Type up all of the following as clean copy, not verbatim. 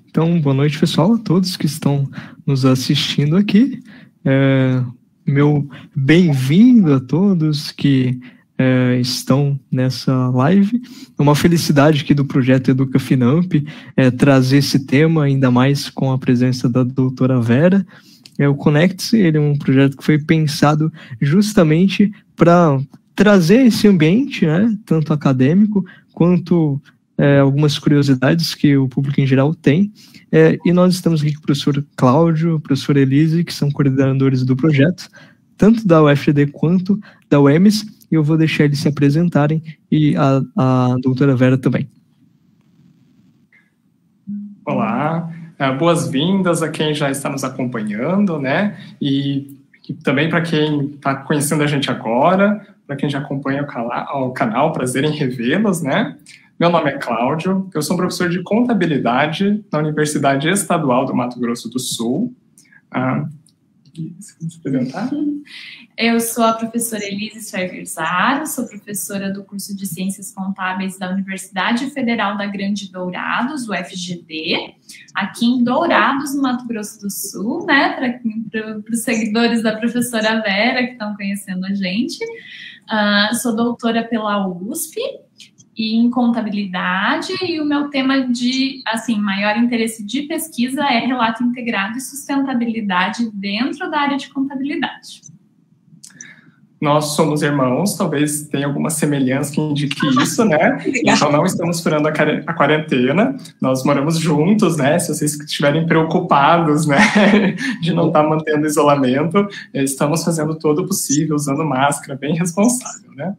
Então, boa noite, pessoal, a todos que estão nos assistindo aqui. Meu bem-vindo a todos que estão nessa live. É uma felicidade aqui do projeto Educa Finamp trazer esse tema, ainda mais com a presença da doutora Vera. O Conecte-se, ele é um projeto que foi pensado justamente para trazer esse ambiente, né, tanto acadêmico quanto algumas curiosidades que o público em geral tem. E nós estamos aqui com o professor Cláudio, a professora Elise, que são coordenadores do projeto, tanto da UFGD quanto da UEMS, e eu vou deixar eles se apresentarem, e a doutora Vera também. Olá, boas-vindas a quem já está nos acompanhando, né? E também para quem está conhecendo a gente agora, para quem já acompanha o canal, prazer em revê-los, né? Meu nome é Cláudio, eu sou professor de contabilidade na Universidade Estadual do Mato Grosso do Sul. Você se apresentar? Eu sou a professora Elise Sverzaro, sou professora do curso de Ciências Contábeis da Universidade Federal da Grande Dourados, UFGD, aqui em Dourados, no Mato Grosso do Sul, né, para os seguidores da professora Vera que estão conhecendo a gente. Sou doutora pela USP em contabilidade, e o meu tema de, maior interesse de pesquisa é relato integrado e sustentabilidade dentro da área de contabilidade. Nós somos irmãos, talvez tenha alguma semelhança que indique isso, né? Então não estamos furando a quarentena, nós moramos juntos, né? Se vocês estiverem preocupados, né, de não estar mantendo isolamento, estamos fazendo todo o possível, usando máscara, bem responsável, né?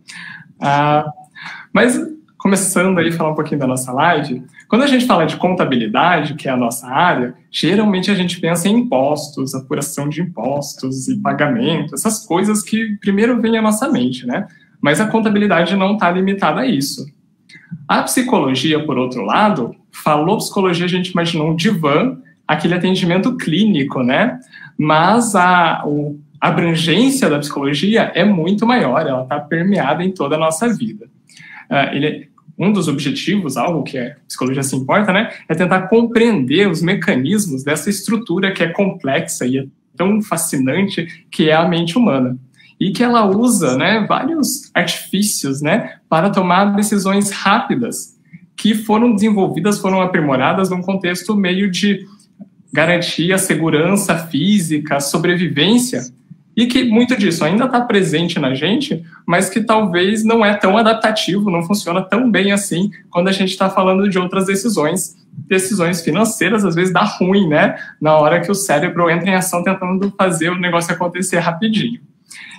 Mas começando aí a falar um pouquinho da nossa live, quando a gente fala de contabilidade, que é a nossa área, geralmente a gente pensa em impostos, apuração de impostos e pagamento, essas coisas que primeiro vêm à nossa mente, né? Mas a contabilidade não está limitada a isso. A psicologia, por outro lado, falou psicologia, a gente imaginou um divã, aquele atendimento clínico, né? Mas a abrangência da psicologia é muito maior, ela está permeada em toda a nossa vida. Um dos objetivos, algo que a psicologia se importa, né, é tentar compreender os mecanismos dessa estrutura que é complexa e é tão fascinante, que é a mente humana. E que ela usa, né, vários artifícios, né, para tomar decisões rápidas, que foram desenvolvidas, foram aprimoradas num contexto meio de garantir a segurança física, a sobrevivência, e que muito disso ainda está presente na gente, mas que talvez não é tão adaptativo, não funciona tão bem assim quando a gente está falando de outras decisões financeiras, às vezes dá ruim, né? Na hora que o cérebro entra em ação tentando fazer o negócio acontecer rapidinho.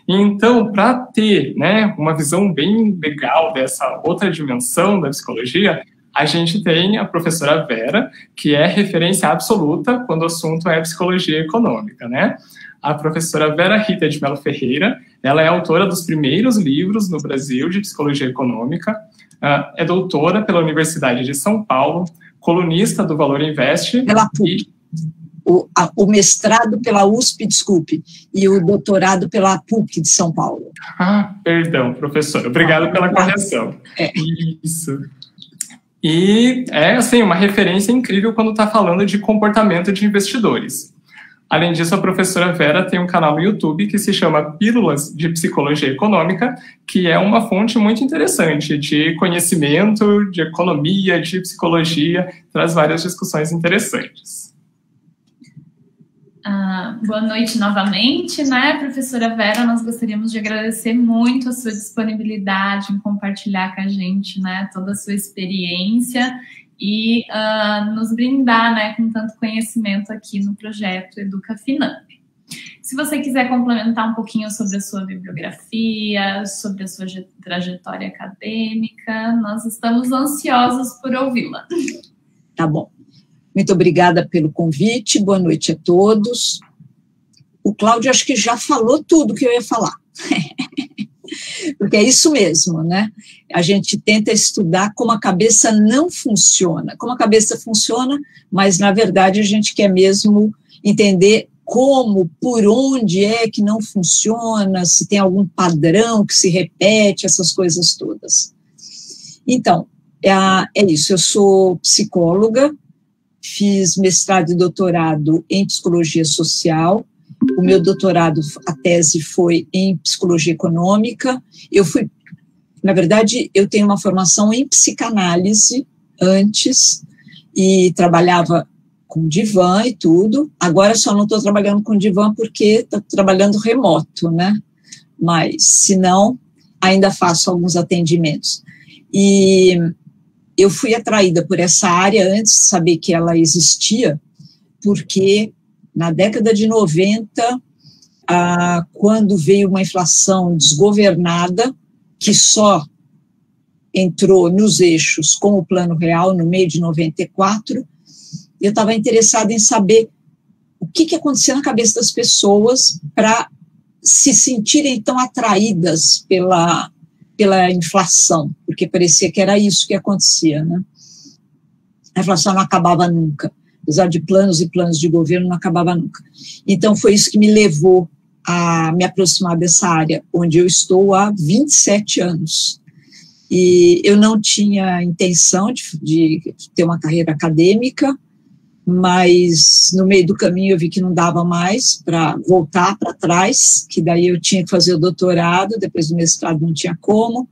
Então, para ter, né, uma visão bem legal dessa outra dimensão da psicologia, a gente tem a professora Vera, que é referência absoluta quando o assunto é psicologia econômica, né? A professora Vera Rita de Mello Ferreira, ela é autora dos primeiros livros no Brasil de psicologia econômica, é doutora pela Universidade de São Paulo, colunista do Valor Invest. Pela PUC. O mestrado pela USP, desculpe, e o doutorado pela PUC de São Paulo. Perdão, professora, obrigado pela correção. Isso. E é, assim, uma referência incrível quando está falando de comportamento de investidores. Além disso, a professora Vera tem um canal no YouTube que se chama Pílulas de Psicologia Econômica, que é uma fonte muito interessante de conhecimento, de economia, de psicologia, traz várias discussões interessantes. Boa noite novamente, né, professora Vera? Nós gostaríamos de agradecer muito a sua disponibilidade em compartilhar com a gente, né, toda a sua experiência e nos brindar, né, com tanto conhecimento aqui no projeto Educa Finamp. Se você quiser complementar um pouquinho sobre a sua bibliografia, sobre a sua trajetória acadêmica, nós estamos ansiosos por ouvi-la. Tá bom. Muito obrigada pelo convite, boa noite a todos. O Cláudio acho que já falou tudo que eu ia falar. Porque é isso mesmo, né? A gente tenta estudar como a cabeça não funciona, como a cabeça funciona, mas, na verdade, a gente quer mesmo entender como, por onde é que não funciona, se tem algum padrão que se repete, essas coisas todas. Então, é isso, eu sou psicóloga, fiz mestrado e doutorado em psicologia social. O meu doutorado, a tese foi em psicologia econômica. Na verdade, eu tenho uma formação em psicanálise antes e trabalhava com divã e tudo. Agora só não estou trabalhando com divã porque estou trabalhando remoto, né? Mas, se não, ainda faço alguns atendimentos. E eu fui atraída por essa área antes de saber que ela existia, porque na década de 90, quando veio uma inflação desgovernada, que só entrou nos eixos com o Plano Real no meio de 94, eu estava interessada em saber o que acontecia na cabeça das pessoas para se sentirem tão atraídas pela inflação, porque parecia que era isso que acontecia, né? A inflação não acabava nunca, apesar de planos e planos de governo, não acabava nunca. Então, foi isso que me levou a me aproximar dessa área, onde eu estou há 27 anos. E eu não tinha intenção de ter uma carreira acadêmica, mas no meio do caminho eu vi que não dava mais para voltar para trás, que daí eu tinha que fazer o doutorado, depois do mestrado não tinha como,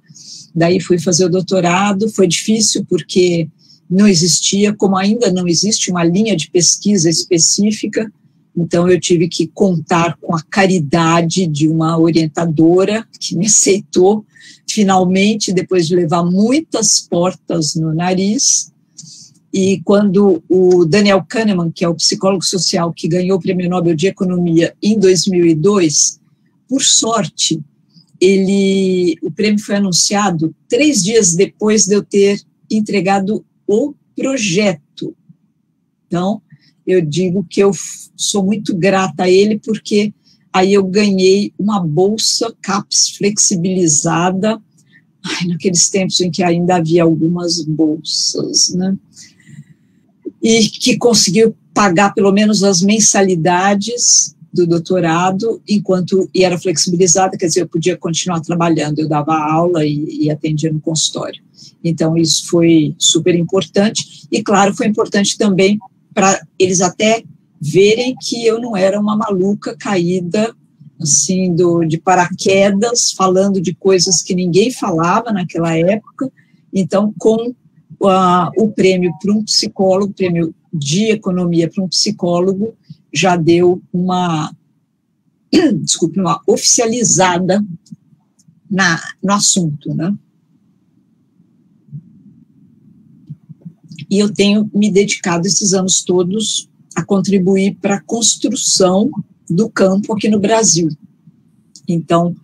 daí fui fazer o doutorado. Foi difícil porque não existia, como ainda não existe uma linha de pesquisa específica, então eu tive que contar com a caridade de uma orientadora que me aceitou, finalmente, depois de levar muitas portas no nariz. E quando o Daniel Kahneman, que é o psicólogo social que ganhou o Prêmio Nobel de Economia em 2002, por sorte, o prêmio foi anunciado 3 dias depois de eu ter entregado o projeto. Então, eu digo que eu sou muito grata a ele, porque aí eu ganhei uma bolsa CAPES flexibilizada, naqueles tempos em que ainda havia algumas bolsas, né? E que conseguiu pagar pelo menos as mensalidades do doutorado, e era flexibilizada, quer dizer, eu podia continuar trabalhando, eu dava aula e atendia no consultório. Então, isso foi super importante, e claro, foi importante também para eles até verem que eu não era uma maluca caída, assim, de paraquedas, falando de coisas que ninguém falava naquela época. Então, com o prêmio para um psicólogo, prêmio de economia para um psicólogo, já deu uma oficializada no assunto, né? E eu tenho me dedicado esses anos todos a contribuir para a construção do campo aqui no Brasil. Então,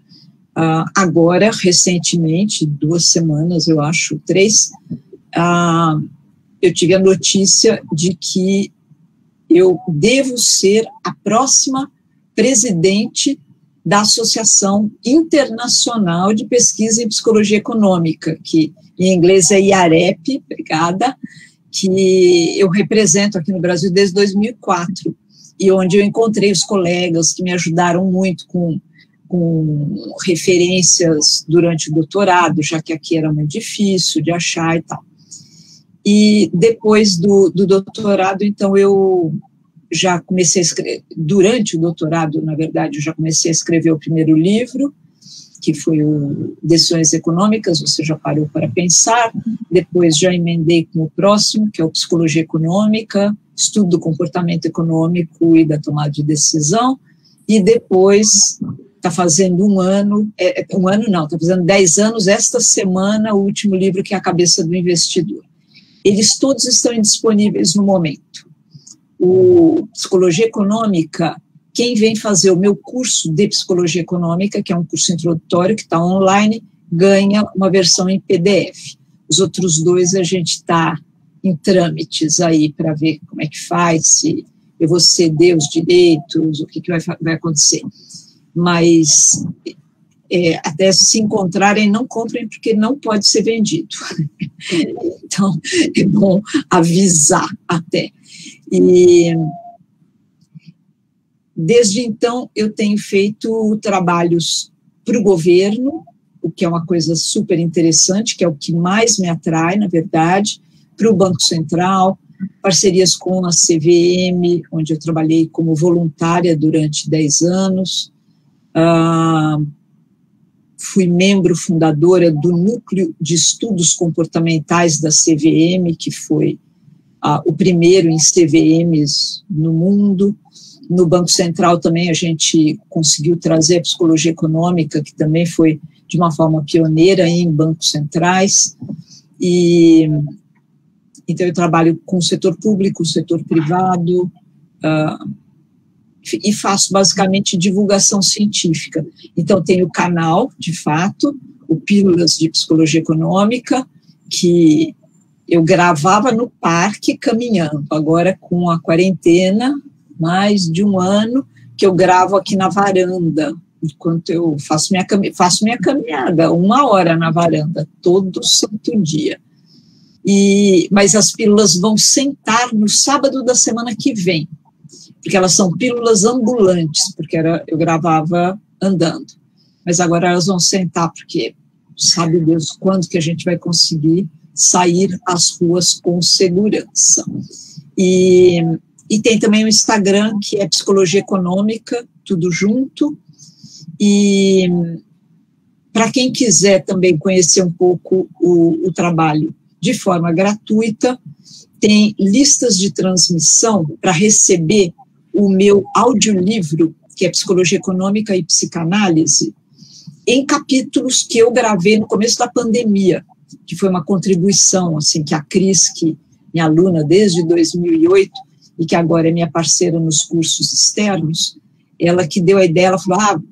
agora, recentemente, 2 semanas, eu acho, 3, eu tive a notícia de que eu devo ser a próxima presidente da Associação Internacional de Pesquisa em Psicologia Econômica, que em inglês é IAREP, obrigada, que eu represento aqui no Brasil desde 2004, e onde eu encontrei os colegas que me ajudaram muito com referências durante o doutorado, já que aqui era muito difícil de achar e tal. E depois do doutorado, então, eu já comecei a escrever, durante o doutorado, na verdade, eu já comecei a escrever o primeiro livro, que foi o Decisões Econômicas, Você Já Parou para Pensar. Depois já emendei com o próximo, que é o Psicologia Econômica, Estudo do Comportamento Econômico e da Tomada de Decisão, e depois está fazendo está fazendo 10 anos, esta semana, o último livro, que é A Cabeça do Investidor. Eles todos estão disponíveis no momento. O Psicologia Econômica, quem vem fazer o meu curso de Psicologia Econômica, que é um curso introdutório que está online, ganha uma versão em PDF. Os outros 2 a gente está em trâmites aí para ver como é que faz, se eu vou ceder os direitos, o que vai acontecer. Mas até se encontrarem, não comprem, porque não pode ser vendido. Então, é bom avisar até. E desde então eu tenho feito trabalhos para o governo, o que é uma coisa super interessante, que é o que mais me atrai, na verdade, para o Banco Central, parcerias com a CVM, onde eu trabalhei como voluntária durante 10 anos, fui membro fundadora do Núcleo de Estudos Comportamentais da CVM, que foi o primeiro em CVMs no mundo. No Banco Central também a gente conseguiu trazer a psicologia econômica, que também foi de uma forma pioneira em bancos centrais. Então, eu trabalho com o setor público, o setor privado, e faço basicamente divulgação científica. Então, tenho o canal, de fato, o Pílulas de Psicologia Econômica, que eu gravava no parque caminhando. Agora, com a quarentena, mais de um ano, que eu gravo aqui na varanda, enquanto eu faço minha caminhada, 1 hora na varanda, todo santo dia. Mas as pílulas vão sentar no sábado da semana que vem, porque elas são pílulas ambulantes, porque eu gravava andando. Mas agora elas vão sentar, porque sabe Deus quando que a gente vai conseguir sair às ruas com segurança. E tem também o Instagram, que é Psicologia Econômica, tudo junto. E para quem quiser também conhecer um pouco o trabalho de forma gratuita, tem listas de transmissão para receber o meu audiolivro, que é Psicologia Econômica e Psicanálise, em capítulos que eu gravei no começo da pandemia, que foi uma contribuição, assim, que a Cris, que minha aluna desde 2008, e que agora é minha parceira nos cursos externos, ela que deu a ideia, ela falou,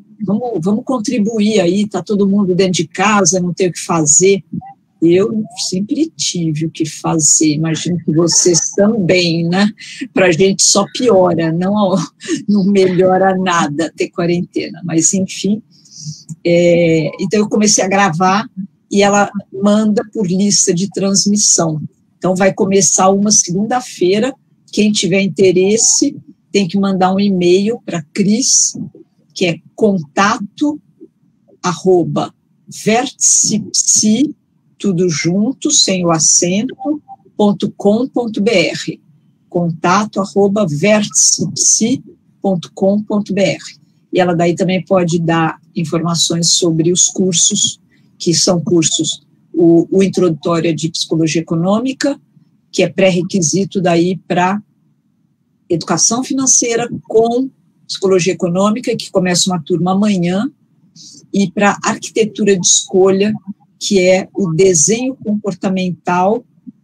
vamos contribuir aí, está todo mundo dentro de casa, não tem o que fazer. Eu sempre tive o que fazer, imagino que vocês também, né? Para a gente só piora, não melhora nada ter quarentena, mas enfim. Então eu comecei a gravar e ela manda por lista de transmissão. Então vai começar uma segunda-feira, quem tiver interesse tem que mandar um e-mail para Cris, que é contato@vertipsi, tudo junto, sem o acento, .com.br, contato@vertipsi.com.br. E ela daí também pode dar informações sobre os cursos, que são cursos, o introdutório de Psicologia Econômica, que é pré-requisito daí para Educação Financeira com Psicologia Econômica, que começa uma turma amanhã, e para Arquitetura de Escolha, que é o desenho comportamental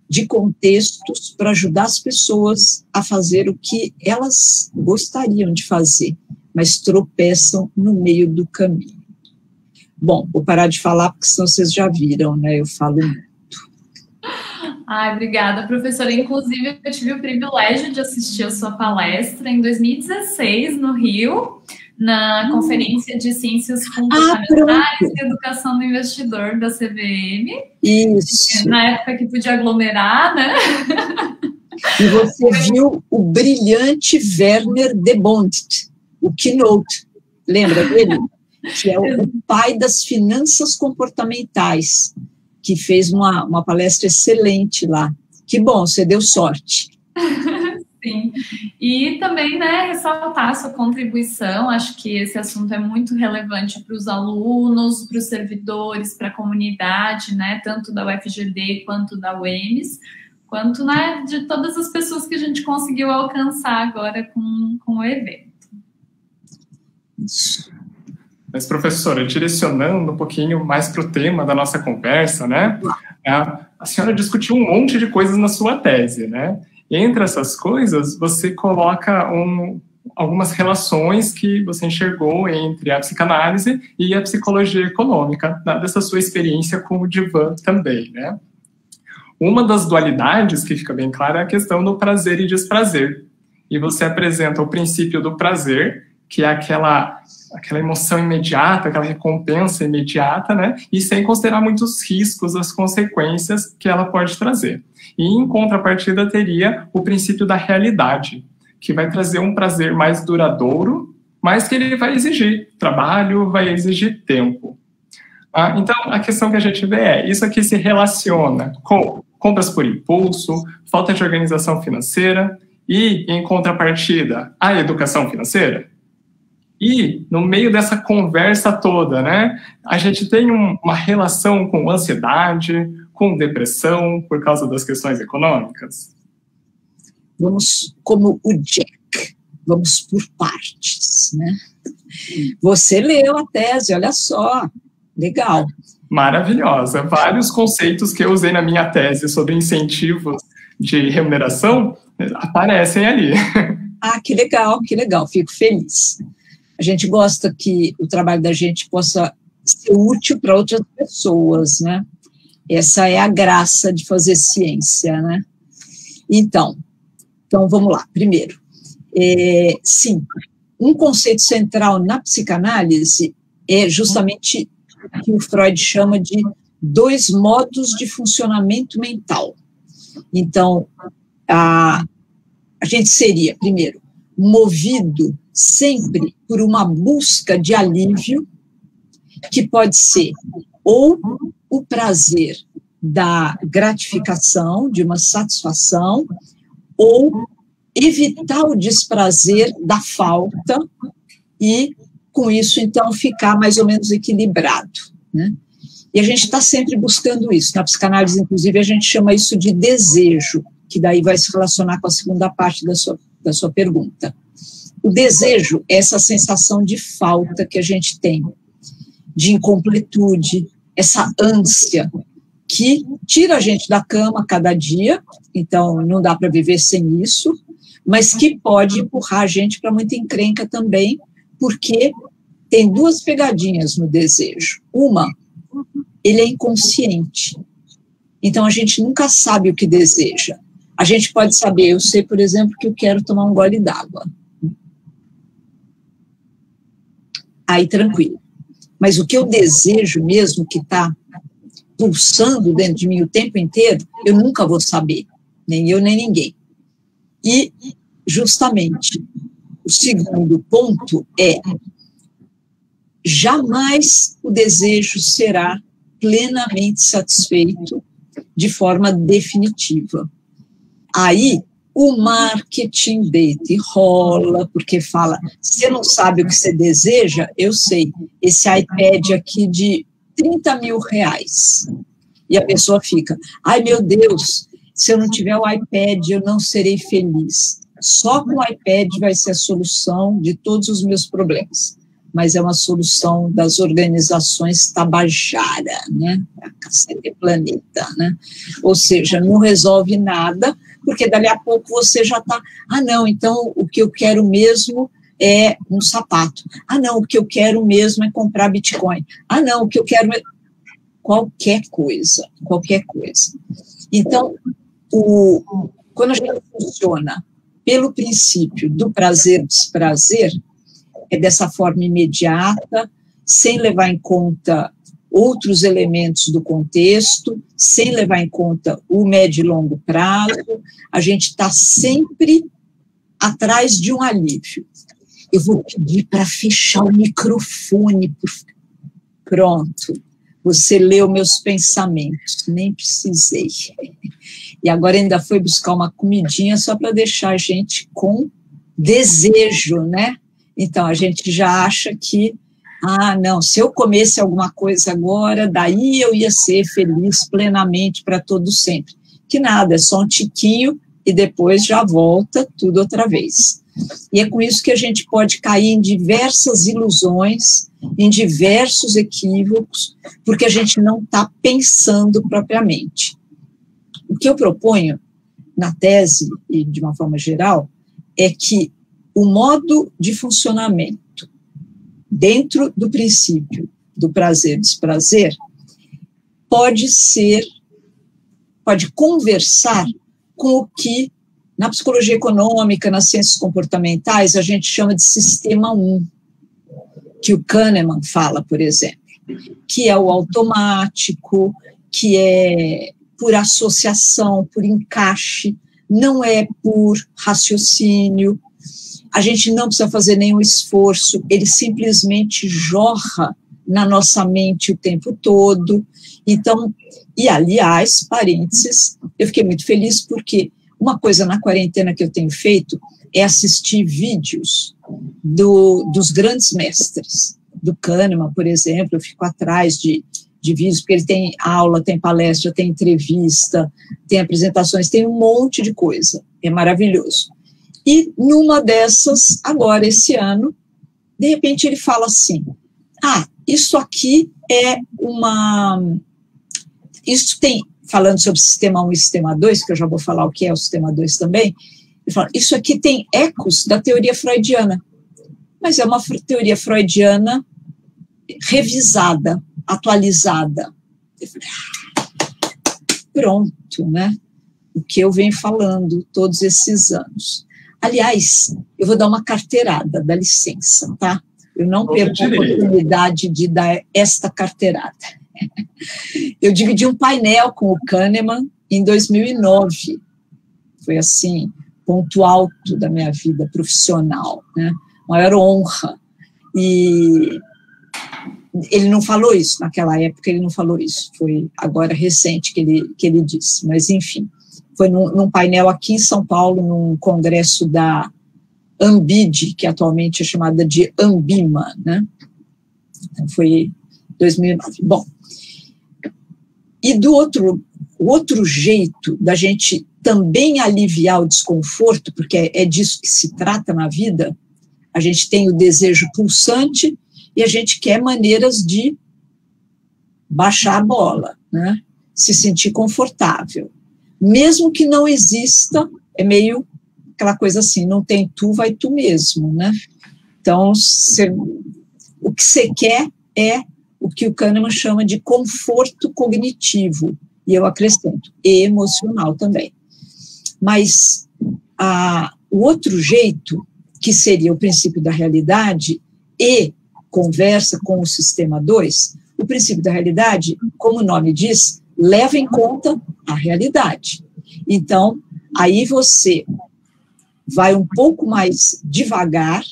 de contextos para ajudar as pessoas a fazer o que elas gostariam de fazer, mas tropeçam no meio do caminho. Bom, vou parar de falar, porque senão vocês já viram, né? Eu falo muito. Ai, obrigada, professora. Inclusive, eu tive o privilégio de assistir a sua palestra em 2016, no Rio, na Conferência de Ciências Fundamentais e Educação do Investidor da CVM. Isso. Na época que podia aglomerar, né? E você viu o brilhante Werner de Bondt, o keynote, lembra dele? Que é o pai das finanças comportamentais, que fez uma palestra excelente lá. Que bom, você deu sorte. Sim, e também, né, ressaltar a sua contribuição. Acho que esse assunto é muito relevante para os alunos, para os servidores, para a comunidade, né, tanto da UFGD quanto da UEMS, quanto, né, de todas as pessoas que a gente conseguiu alcançar agora com o evento. Mas, professora, direcionando um pouquinho mais para o tema da nossa conversa, né, a senhora discutiu um monte de coisas na sua tese, né? E entre essas coisas, você coloca algumas relações que você enxergou entre a psicanálise e a psicologia econômica, dessa sua experiência com o divã também, né? Uma das dualidades que fica bem clara é a questão do prazer e desprazer. E você apresenta o princípio do prazer, que é aquela emoção imediata, aquela recompensa imediata, né? E sem considerar muitos riscos, as consequências que ela pode trazer. E, em contrapartida, teria o princípio da realidade, que vai trazer um prazer mais duradouro, mas que ele vai exigir trabalho, vai exigir tempo. Então, a questão que a gente vê isso aqui se relaciona com compras por impulso, falta de organização financeira e, em contrapartida, a educação financeira. E, no meio dessa conversa toda, né, a gente tem uma relação com ansiedade, com depressão, por causa das questões econômicas? Vamos, como o Jack, vamos por partes, né? Você leu a tese, olha só, legal. Maravilhosa. Vários conceitos que eu usei na minha tese sobre incentivos de remuneração aparecem ali. Ah, que legal, fico feliz. A gente gosta que o trabalho da gente possa ser útil para outras pessoas, né? Essa é a graça de fazer ciência, né? Então vamos lá. Primeiro, sim, um conceito central na psicanálise é justamente o que o Freud chama de 2 modos de funcionamento mental. Então, a gente seria, primeiro, movido sempre por uma busca de alívio, que pode ser ou o prazer da gratificação, de uma satisfação, ou evitar o desprazer da falta e, com isso, então, ficar mais ou menos equilibrado, né? E a gente está sempre buscando isso. Na psicanálise, inclusive, a gente chama isso de desejo, que daí vai se relacionar com a segunda parte da sua pergunta. O desejo é essa sensação de falta que a gente tem, de incompletude, essa ânsia que tira a gente da cama cada dia, então não dá para viver sem isso, mas que pode empurrar a gente para muita encrenca também, porque tem 2 pegadinhas no desejo. Uma, ele é inconsciente, então a gente nunca sabe o que deseja. A gente pode saber, eu sei, por exemplo, que eu quero tomar um gole d'água. Aí, tranquilo. Mas o que eu desejo mesmo, que está pulsando dentro de mim o tempo inteiro, eu nunca vou saber, nem eu, nem ninguém. E, justamente, o segundo ponto é: jamais o desejo será plenamente satisfeito de forma definitiva. Aí, o marketing dele rola, porque fala, você não sabe o que você deseja? Eu sei, esse iPad aqui de 30 mil reais. E a pessoa fica, ai meu Deus, se eu não tiver o iPad, eu não serei feliz. Só com o iPad vai ser a solução de todos os meus problemas. Mas é uma solução das organizações Tabajara, né? A Cacete Planeta, né? Ou seja, não resolve nada, porque dali a pouco você já está, não, então o que eu quero mesmo é um sapato. Não, o que eu quero mesmo é comprar Bitcoin. Não, o que eu quero é qualquer coisa. Então, quando a gente funciona pelo princípio do prazer-desprazer, é dessa forma imediata, sem levar em conta outros elementos do contexto, sem levar em conta o médio e longo prazo, a gente está sempre atrás de um alívio. Eu vou pedir para fechar o microfone. Pronto, você leu meus pensamentos, nem precisei. E agora ainda foi buscar uma comidinha só para deixar a gente com desejo, né? Então, a gente já acha que, não, se eu comesse alguma coisa agora, daí eu ia ser feliz plenamente para todo sempre. Que nada, é só um tiquinho e depois já volta tudo outra vez. E é com isso que a gente pode cair em diversas ilusões, em diversos equívocos, porque a gente não está pensando propriamente. O que eu proponho na tese, e de uma forma geral, é que o modo de funcionamento dentro do princípio do prazer-desprazer pode conversar com o que na psicologia econômica, nas ciências comportamentais, a gente chama de sistema 1, que o Kahneman fala, por exemplo, que é o automático, que é por associação, por encaixe, não é por raciocínio. A gente não precisa fazer nenhum esforço, ele simplesmente jorra na nossa mente o tempo todo. Então, e aliás, parênteses, eu fiquei muito feliz porque uma coisa na quarentena que eu tenho feito é assistir vídeos dos grandes mestres, do Kahneman, por exemplo. Eu fico atrás de vídeos, porque ele tem aula, tem palestra, tem entrevista, tem apresentações, tem um monte de coisa, é maravilhoso. E numa dessas, agora, esse ano, de repente ele fala assim, isso aqui é isso tem, falando sobre sistema 1 e sistema 2, que eu já vou falar o que é o sistema 2 também, ele fala, isso aqui tem ecos da teoria freudiana, mas é uma teoria freudiana revisada, atualizada. Eu falei, pronto, né? O que eu venho falando todos esses anos. Aliás, eu vou dar uma carteirada, dá licença, tá? Eu não perco a oportunidade de dar esta carteirada. Eu dividi um painel com o Kahneman em 2009. Foi, assim, ponto alto da minha vida profissional, né? Maior honra. E ele não falou isso naquela época, ele não falou isso. Foi agora recente que ele disse. Mas, enfim, foi num painel aqui em São Paulo, num congresso da Ambid, que atualmente é chamada de Ambima, né? Então, foi 2009. Bom, e do outro jeito da gente também aliviar o desconforto, porque é disso que se trata na vida, a gente tem o desejo pulsante e a gente quer maneiras de baixar a bola, né? Se sentir confortável. Mesmo que não exista, é meio aquela coisa assim, não tem tu, vai tu mesmo, né? Então, o que você quer é o que o Kahneman chama de conforto cognitivo, e eu acrescento, e emocional também. Mas o outro jeito, que seria o princípio da realidade, e conversa com o sistema 2, o princípio da realidade, como o nome diz, leva em conta a realidade. Então, aí você vai um pouco mais devagar,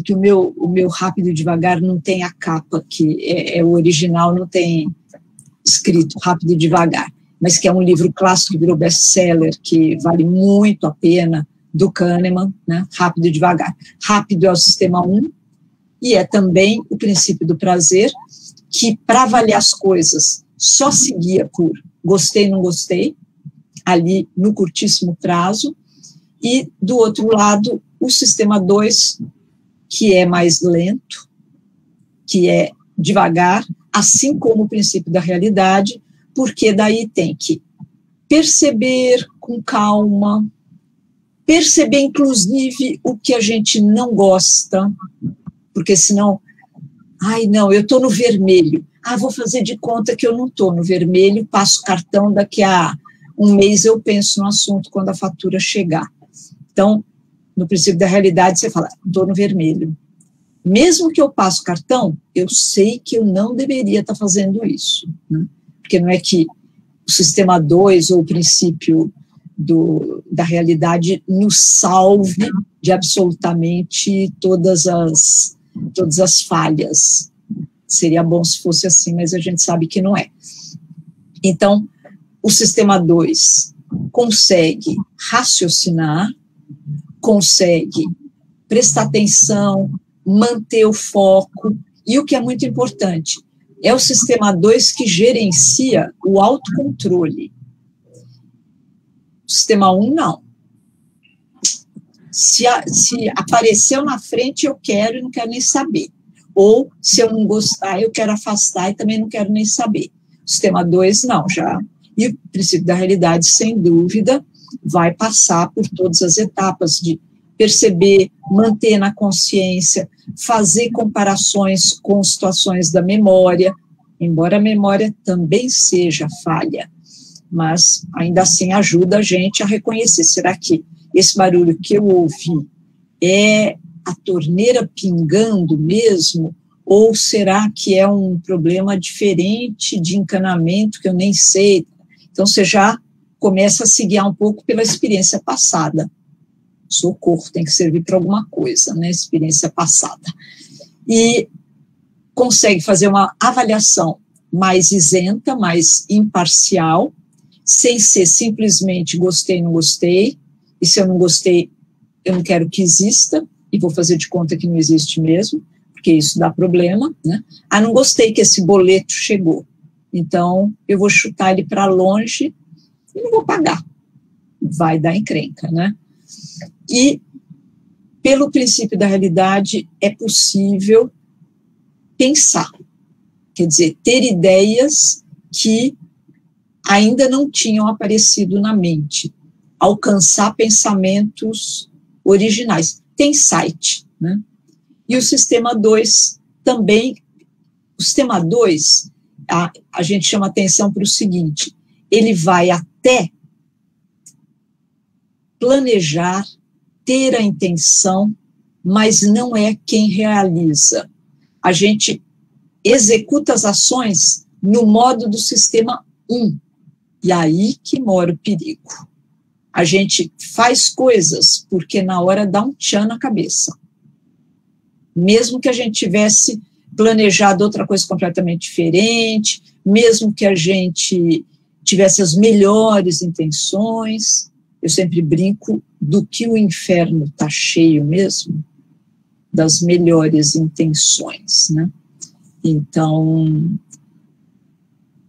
que o meu rápido e devagar não tem a capa, que é o original, não tem escrito rápido e devagar, mas que é um livro clássico que virou best-seller, que vale muito a pena, do Kahneman, né? Rápido e devagar. Rápido é o sistema 1, e é também o princípio do prazer, que para avaliar as coisas só seguia por gostei, não gostei, ali no curtíssimo prazo, e do outro lado, o sistema 2, que é mais lento, que é devagar, assim como o princípio da realidade, porque daí tem que perceber com calma, perceber inclusive o que a gente não gosta, porque senão, não, eu estou no vermelho, vou fazer de conta que eu não estou no vermelho, passo o cartão, daqui a um mês eu penso no assunto quando a fatura chegar. Então, no princípio da realidade, você fala, estou no vermelho. Mesmo que eu passe o cartão, eu sei que eu não deveria estar fazendo isso, né? Porque não é que o sistema 2 ou o princípio da realidade nos salve de absolutamente todas as falhas. Seria bom se fosse assim, mas a gente sabe que não é. Então, o sistema 2 consegue raciocinar, consegue prestar atenção, manter o foco, e o que é muito importante, é o sistema 2 que gerencia o autocontrole. O sistema 1, não. Se apareceu na frente, eu quero e não quero nem saber. Ou, se eu não gostar, eu quero afastar e também não quero nem saber. O sistema 2, não, já. E o princípio da realidade, sem dúvida, vai passar por todas as etapas de perceber, manter na consciência, fazer comparações com situações da memória, embora a memória também seja falha, mas ainda assim ajuda a gente a reconhecer, será que esse barulho que eu ouvi é a torneira pingando mesmo, ou será que é um problema diferente de encanamento que eu nem sei? Então você já começa a se guiar um pouco pela experiência passada. Socorro, tem que servir para alguma coisa, né? Experiência passada. E consegue fazer uma avaliação mais isenta, mais imparcial, sem ser simplesmente gostei, não gostei, e se eu não gostei, eu não quero que exista, e vou fazer de conta que não existe mesmo, porque isso dá problema, né? Ah, não gostei que esse boleto chegou, então eu vou chutar ele para longe e não vou pagar. Vai dar encrenca, né? E, pelo princípio da realidade, é possível pensar, quer dizer, ter ideias que ainda não tinham aparecido na mente, alcançar pensamentos originais. Tem site, né? E o sistema 2 também, o sistema 2, a gente chama atenção para o seguinte, ele vai até planejar, ter a intenção, mas não é quem realiza. A gente executa as ações no modo do sistema 1, e aí que mora o perigo. A gente faz coisas porque na hora dá um tchan na cabeça. Mesmo que a gente tivesse planejado outra coisa completamente diferente, mesmo que a gente tivesse as melhores intenções, eu sempre brinco do que o inferno está cheio mesmo, das melhores intenções, né? Então,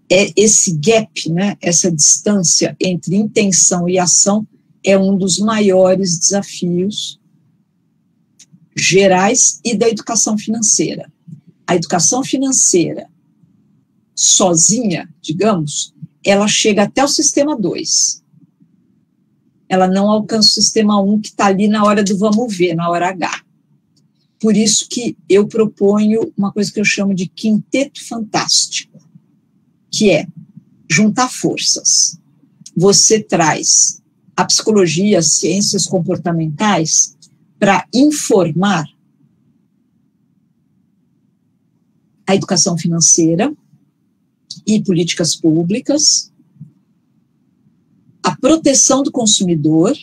esse gap, né, essa distância entre intenção e ação é um dos maiores desafios gerais e da educação financeira. A educação financeira, sozinha, digamos, ela chega até o sistema 2. Ela não alcança o sistema 1, que está ali na hora do vamos ver, na hora H. Por isso que eu proponho uma coisa que eu chamo de quinteto fantástico, que é juntar forças. Você traz a psicologia, as ciências comportamentais para informar a educação financeira e políticas públicas, a proteção do consumidor,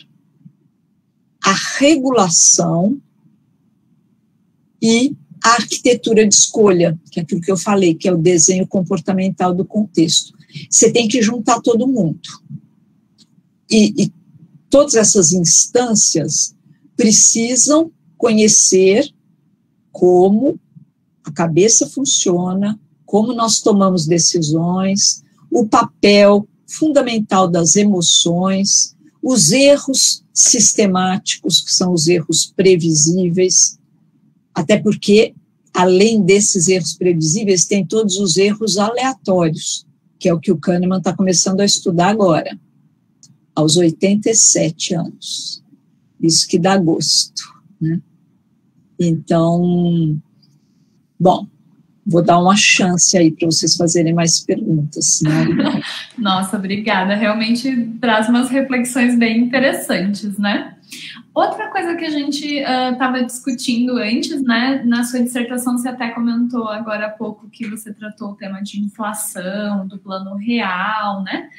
a regulação e a arquitetura de escolha, que é aquilo que eu falei, que é o desenho comportamental do contexto. Você tem que juntar todo mundo. E todas essas instâncias precisam conhecer como a cabeça funciona, como nós tomamos decisões, o papel fundamental das emoções, os erros sistemáticos, que são os erros previsíveis, até porque, além desses erros previsíveis, tem todos os erros aleatórios, que é o que o Kahneman está começando a estudar agora, aos 87 anos. Isso que dá gosto, né? Então, bom, vou dar uma chance aí para vocês fazerem mais perguntas, né? Nossa, obrigada. Realmente traz umas reflexões bem interessantes, né? Outra coisa que a gente estava discutindo antes, né? Na sua dissertação você até comentou agora há pouco que você tratou o tema de inflação, do plano real, né?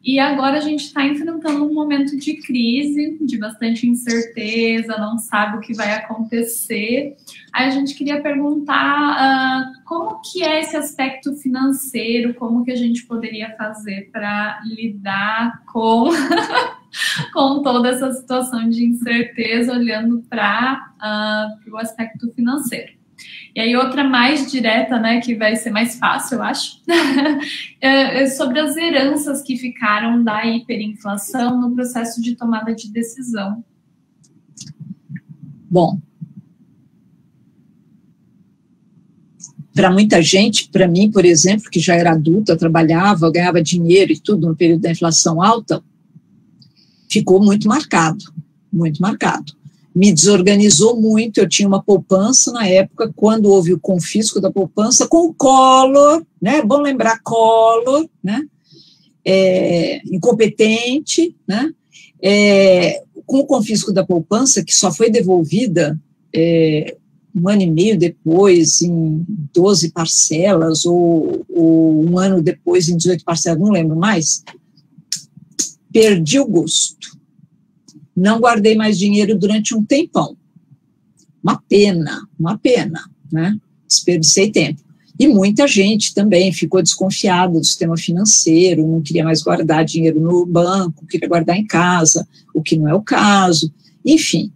E agora a gente está enfrentando um momento de crise, de bastante incerteza, não sabe o que vai acontecer. Aí a gente queria perguntar como que é esse aspecto financeiro, como que a gente poderia fazer para lidar com, com toda essa situação de incerteza, olhando para o aspecto financeiro. E aí outra mais direta, né, que vai ser mais fácil, eu acho, é sobre as heranças que ficaram da hiperinflação no processo de tomada de decisão. Bom, para muita gente, para mim, por exemplo, que já era adulta, trabalhava, ganhava dinheiro e tudo no período da inflação alta, ficou muito marcado, muito marcado. Me desorganizou muito, eu tinha uma poupança na época, quando houve o confisco da poupança, com o Collor, né, bom lembrar Collor, né, incompetente, né, com o confisco da poupança, que só foi devolvida 1 ano e meio depois, em 12 parcelas, ou 1 ano depois, em 18 parcelas, não lembro mais, perdi o gosto. Não guardei mais dinheiro durante um tempão. Uma pena, né? Desperdicei tempo. E muita gente também ficou desconfiada do sistema financeiro, não queria mais guardar dinheiro no banco, queria guardar em casa, o que não é o caso. Enfim,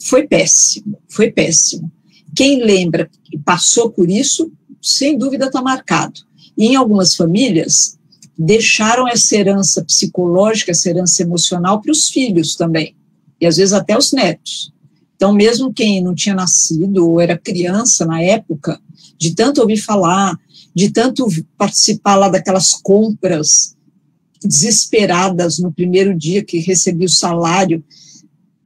foi péssimo, foi péssimo. Quem lembra e passou por isso, sem dúvida está marcado. E em algumas famílias, deixaram essa herança psicológica, essa herança emocional para os filhos também, e às vezes até os netos. Então, mesmo quem não tinha nascido ou era criança na época, de tanto ouvir falar, de tanto participar lá daquelas compras desesperadas no primeiro dia que recebia o salário,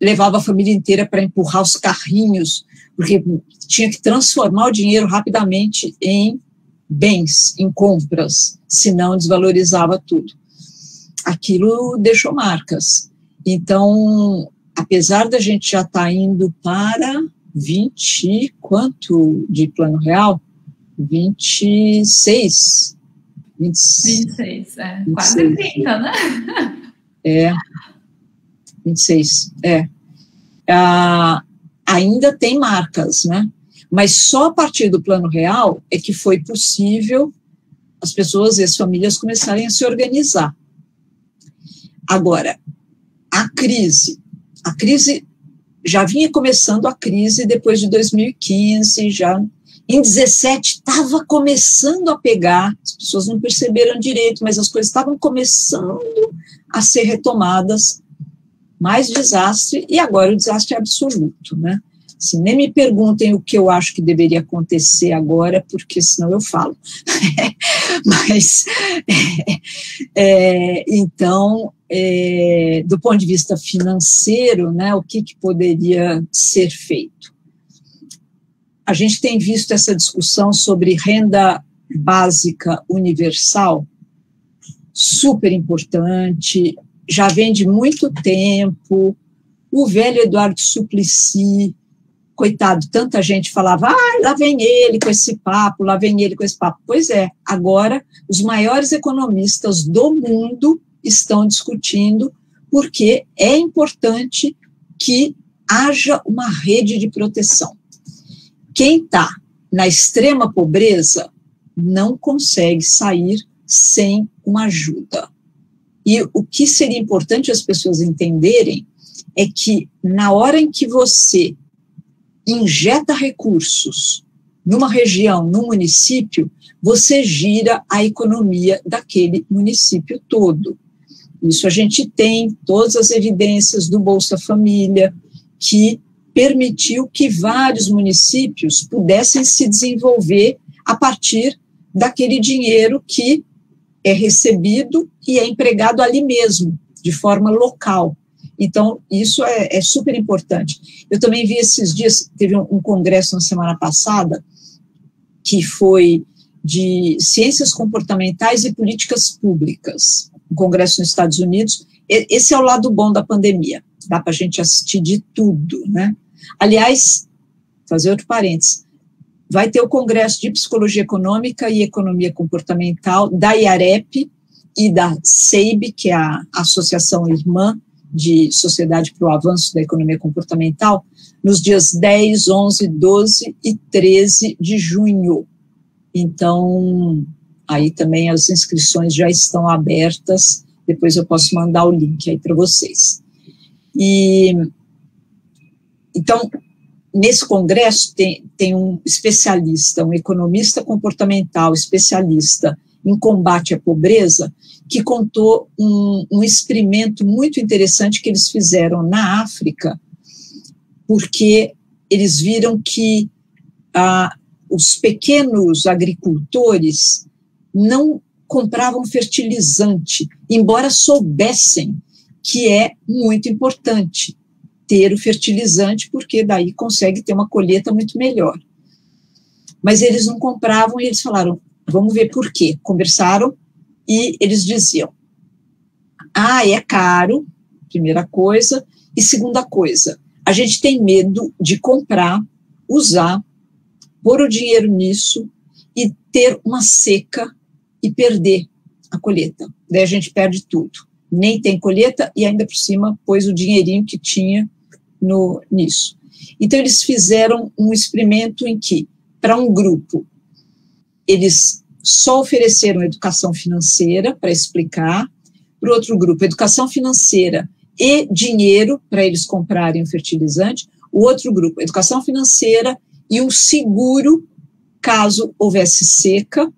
levava a família inteira para empurrar os carrinhos, porque tinha que transformar o dinheiro rapidamente em bens, em compras, senão desvalorizava tudo. Aquilo deixou marcas. Então, apesar da gente já estar indo para 20, quanto de Plano Real? 26. 26, quase 30, né? 26, ainda tem marcas, né? Mas só a partir do Plano Real é que foi possível as pessoas e as famílias começarem a se organizar. Agora, a crise já vinha começando a crise depois de 2015, já em 17 estava começando a pegar, as pessoas não perceberam direito, mas as coisas estavam começando a ser retomadas, mais desastre, e agora o desastre é absoluto, né? Assim, nem me perguntem o que eu acho que deveria acontecer agora, porque senão eu falo. Mas, então, do ponto de vista financeiro, né, o que poderia ser feito? A gente tem visto essa discussão sobre renda básica universal, super importante, já vem de muito tempo. O velho Eduardo Suplicy, coitado, tanta gente falava, lá vem ele com esse papo, lá vem ele com esse papo. Pois é, agora os maiores economistas do mundo estão discutindo porque é importante que haja uma rede de proteção. Quem está na extrema pobreza não consegue sair sem uma ajuda. E o que seria importante as pessoas entenderem é que na hora em que você injeta recursos numa região, num município, você gira a economia daquele município todo. Isso a gente tem todas as evidências do Bolsa Família, que permitiu que vários municípios pudessem se desenvolver a partir daquele dinheiro que é recebido e é empregado ali mesmo, de forma local. Então, isso é super importante. Eu também vi esses dias, teve um congresso na semana passada, que foi de Ciências Comportamentais e Políticas Públicas, um congresso nos Estados Unidos. Esse é o lado bom da pandemia, dá para a gente assistir de tudo, né? Aliás, fazer outro parênteses, vai ter o congresso de Psicologia Econômica e Economia Comportamental da IAREP e da SEIB, que é a Associação Irmã de Sociedade para o Avanço da Economia Comportamental, nos dias 10, 11, 12 e 13 de junho. Então, aí também as inscrições já estão abertas, depois eu posso mandar o link aí para vocês. Então, nesse congresso tem um especialista, um economista comportamental, especialista em combate à pobreza, que contou um experimento muito interessante que eles fizeram na África, porque eles viram que os pequenos agricultores não compravam fertilizante, embora soubessem que é muito importante ter o fertilizante, porque daí consegue ter uma colheita muito melhor. Mas eles não compravam e eles falaram, vamos ver por quê. Conversaram e eles diziam, é caro, primeira coisa, e segunda coisa, a gente tem medo de comprar, usar, pôr o dinheiro nisso e ter uma seca e perder a colheita. Daí a gente perde tudo. Nem tem colheita e ainda por cima pôs o dinheirinho que tinha nisso. Então eles fizeram um experimento em que, para um grupo, eles só ofereceram educação financeira para explicar, para o outro grupo, educação financeira e dinheiro para eles comprarem o fertilizante, o outro grupo, educação financeira e um seguro caso houvesse seca,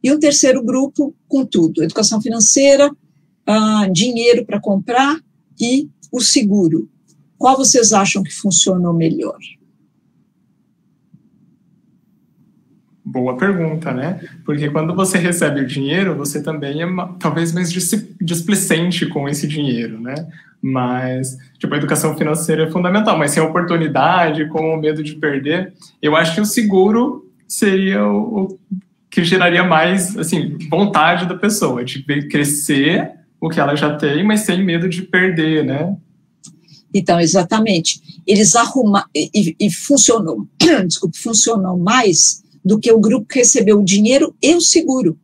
e um terceiro grupo com tudo, educação financeira, dinheiro para comprar e o seguro. Qual vocês acham que funcionou melhor? Boa pergunta, né? Porque quando você recebe o dinheiro, você também é talvez mais displicente com esse dinheiro, né? Mas, tipo, a educação financeira é fundamental, mas sem a oportunidade, com o medo de perder, eu acho que o seguro seria o que geraria mais, assim, vontade da pessoa, de ver crescer o que ela já tem, mas sem medo de perder, né? Então, exatamente. Eles arrumaram, e funcionou, desculpe, funcionou mais do que o grupo que recebeu o dinheiro e o seguro.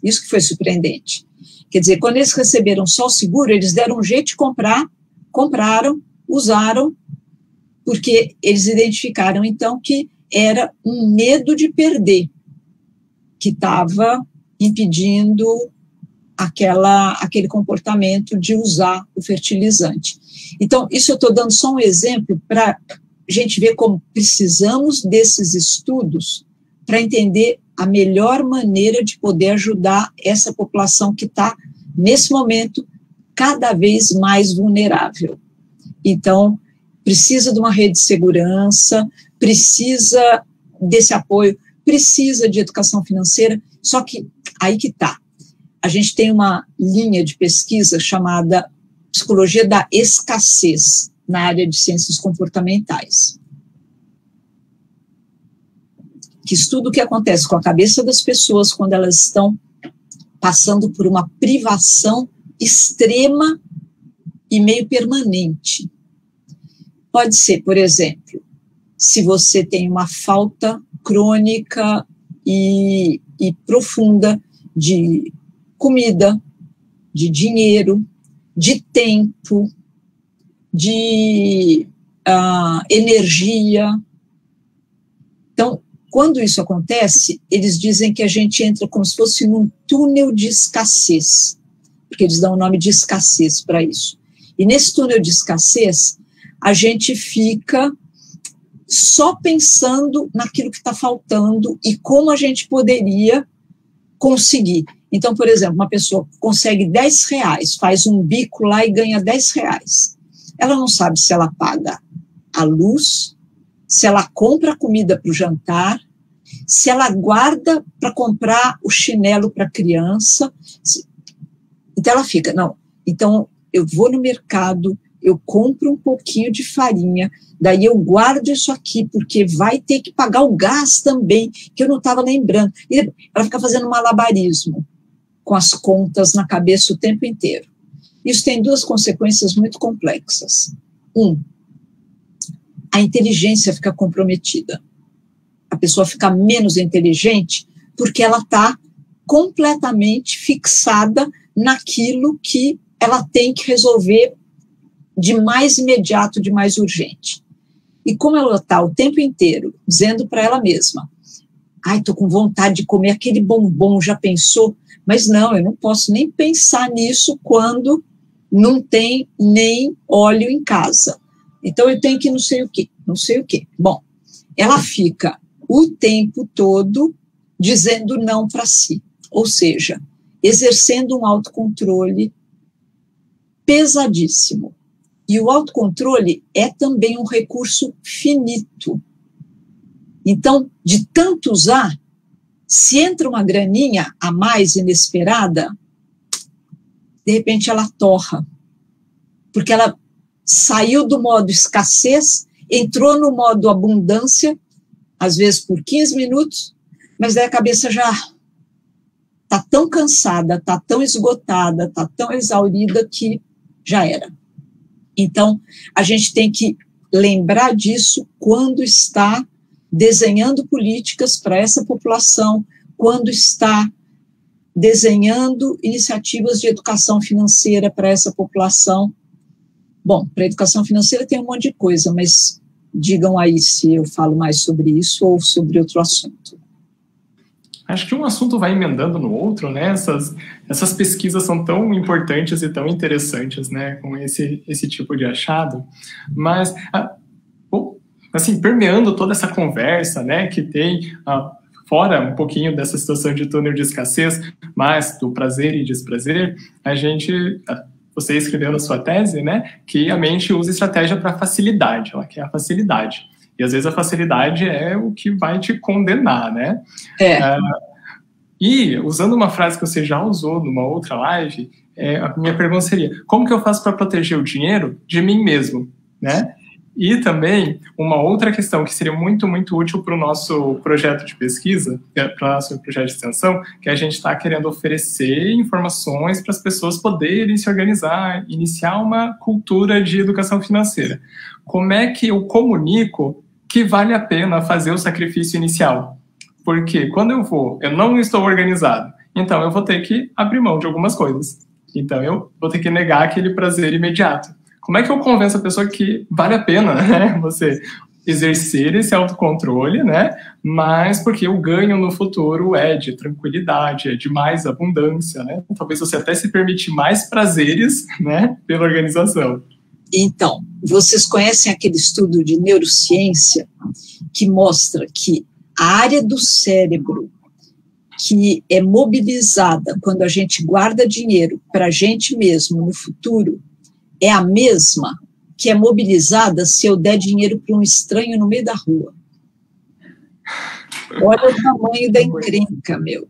Isso que foi surpreendente. Quer dizer, quando eles receberam só o seguro, eles deram um jeito de comprar, compraram, usaram, porque eles identificaram, então, que era um medo de perder, que estava impedindo aquele comportamento de usar o fertilizante. Então, isso eu estou dando só um exemplo para a gente ver como precisamos desses estudos para entender a melhor maneira de poder ajudar essa população que está, nesse momento, cada vez mais vulnerável. Então, precisa de uma rede de segurança, precisa desse apoio, precisa de educação financeira, só que aí que está. A gente tem uma linha de pesquisa chamada Psicologia da Escassez, na área de ciências comportamentais, que estuda o que acontece com a cabeça das pessoas quando elas estão passando por uma privação extrema e meio permanente. Pode ser, por exemplo, se você tem uma falta crônica e profunda de comida, de dinheiro, de tempo, de energia. Então, quando isso acontece, eles dizem que a gente entra como se fosse num túnel de escassez, porque eles dão o nome de escassez para isso. E nesse túnel de escassez, a gente fica só pensando naquilo que está faltando e como a gente poderia conseguir. Então, por exemplo, uma pessoa consegue R$10, faz um bico lá e ganha R$10. Ela não sabe se ela paga a luz, se ela compra comida para o jantar, se ela guarda para comprar o chinelo para a criança. Então, ela fica, não, então eu vou no mercado, eu compro um pouquinho de farinha, daí eu guardo isso aqui, porque vai ter que pagar o gás também, que eu não estava lembrando. E ela fica fazendo malabarismo com as contas na cabeça o tempo inteiro. Isso tem duas consequências muito complexas. A inteligência fica comprometida. A pessoa fica menos inteligente porque ela está completamente fixada naquilo que ela tem que resolver de mais imediato, de mais urgente. E como ela está o tempo inteiro dizendo para ela mesma, estou com vontade de comer aquele bombom, já pensou? Mas não, eu não posso nem pensar nisso quando não tem nem óleo em casa. Então, eu tenho que não sei o quê. Bom, ela fica o tempo todo dizendo não para si, ou seja, exercendo um autocontrole pesadíssimo. E o autocontrole é também um recurso finito. Então, de tanto usar, se entra uma graninha a mais inesperada, de repente ela torra, porque ela saiu do modo escassez, entrou no modo abundância, às vezes por 15 minutos, mas daí a cabeça já está tão cansada, está tão esgotada, está tão exaurida que já era. Então, a gente tem que lembrar disso quando está desenhando políticas para essa população, quando está desenhando iniciativas de educação financeira para essa população. Bom, para a educação financeira tem um monte de coisa, mas digam aí se eu falo mais sobre isso ou sobre outro assunto. acho que um assunto vai emendando no outro, né? Essas pesquisas são tão importantes e tão interessantes, né? Com esse tipo de achado. Mas, assim, permeando toda essa conversa, né? Que tem, fora um pouquinho dessa situação de túnel de escassez, mas do prazer e desprazer, você escreveu na sua tese, né? Que a mente usa estratégia para facilidade, ela quer a facilidade. E às vezes a facilidade é o que vai te condenar, né? E usando uma frase que você já usou numa outra live, a minha pergunta seria: como que eu faço para proteger o dinheiro de mim mesmo, né? E também uma outra questão que seria muito, muito útil para o nosso projeto de pesquisa, para o nosso projeto de extensão, que a gente está querendo oferecer informações para as pessoas poderem se organizar, iniciar uma cultura de educação financeira. Como é que eu comunico que vale a pena fazer o sacrifício inicial? Porque quando eu não estou organizado, então eu vou ter que abrir mão de algumas coisas. Então eu vou ter que negar aquele prazer imediato. Como é que eu convenço a pessoa que vale a pena, né, você exercer esse autocontrole, né, mas porque o ganho no futuro é de tranquilidade, é de mais abundância, né? Talvez você até se permite mais prazeres, né, pela organização. Então, vocês conhecem aquele estudo de neurociência que mostra que a área do cérebro que é mobilizada quando a gente guarda dinheiro para a gente mesmo no futuro é a mesma que é mobilizada se eu der dinheiro para um estranho no meio da rua. Olha o tamanho da encrenca, meu.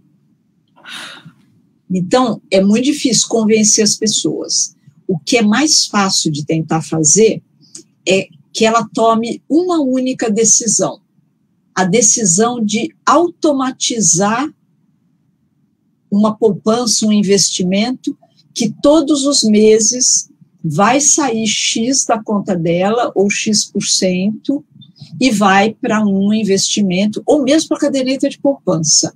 Então, é muito difícil convencer as pessoas. O que é mais fácil de tentar fazer é que ela tome uma única decisão. A decisão de automatizar uma poupança, um investimento, que todos os meses vai sair X da conta dela, ou X%, e vai para um investimento, ou mesmo para a caderneta de poupança.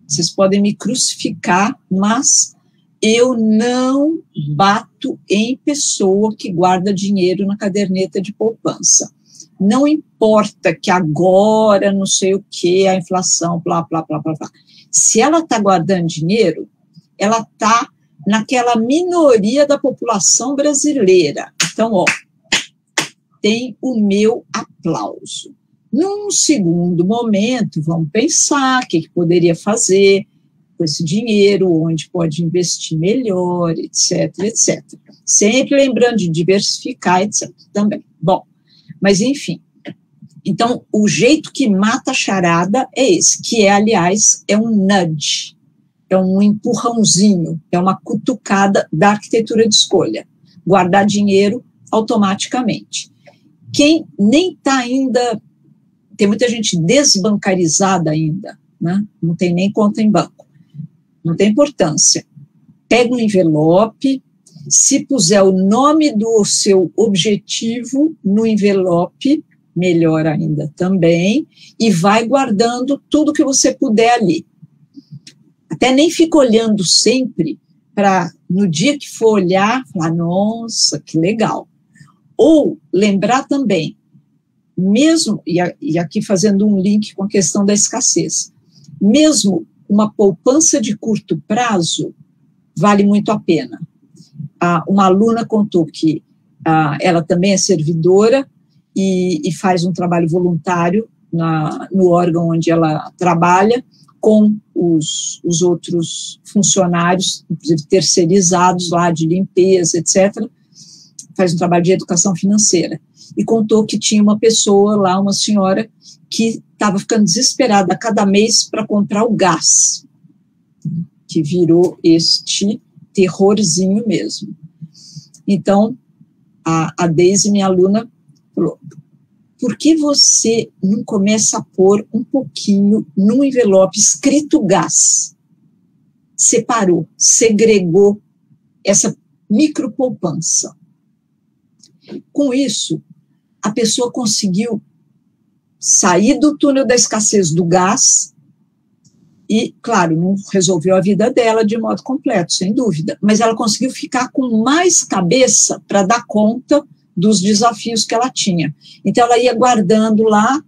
Vocês podem me crucificar, mas eu não bato em pessoa que guarda dinheiro na caderneta de poupança. Não importa que agora, não sei o que, a inflação, blá, blá, blá, blá, blá. Se ela está guardando dinheiro, ela está naquela minoria da população brasileira. Então, tem o meu aplauso. Num segundo momento, vamos pensar o que poderia fazer com esse dinheiro, onde pode investir melhor, etc, etc. Sempre lembrando de diversificar, etc, também. Bom, mas enfim. Então, o jeito que mata a charada é esse, que aliás, é um nudge. É um empurrãozinho, é uma cutucada da arquitetura de escolha. Guardar dinheiro automaticamente. Quem nem está ainda, tem muita gente desbancarizada ainda, né? Não tem nem conta em banco. Não tem importância. Pega um envelope, se puser o nome do seu objetivo no envelope, melhor ainda também, e vai guardando tudo que você puder ali. Até nem fica olhando sempre para, no dia que for olhar, falar, nossa, que legal. Ou lembrar também, mesmo, e aqui fazendo um link com a questão da escassez, mesmo uma poupança de curto prazo vale muito a pena. Uma aluna contou que ela também é servidora e faz um trabalho voluntário no órgão onde ela trabalha, com os outros funcionários, inclusive terceirizados lá de limpeza, etc., faz um trabalho de educação financeira. E contou que tinha uma pessoa lá, uma senhora, que estava ficando desesperada a cada mês para comprar o gás, que virou este terrorzinho mesmo. Então, a Deise, minha aluna, falou, por que você não começa a pôr um pouquinho num envelope escrito gás? Separou, segregou essa micropoupança. Com isso, a pessoa conseguiu sair do túnel da escassez do gás e, claro, não resolveu a vida dela de modo completo, sem dúvida, mas ela conseguiu ficar com mais cabeça para dar conta dos desafios que ela tinha. Então, ela ia guardando lá,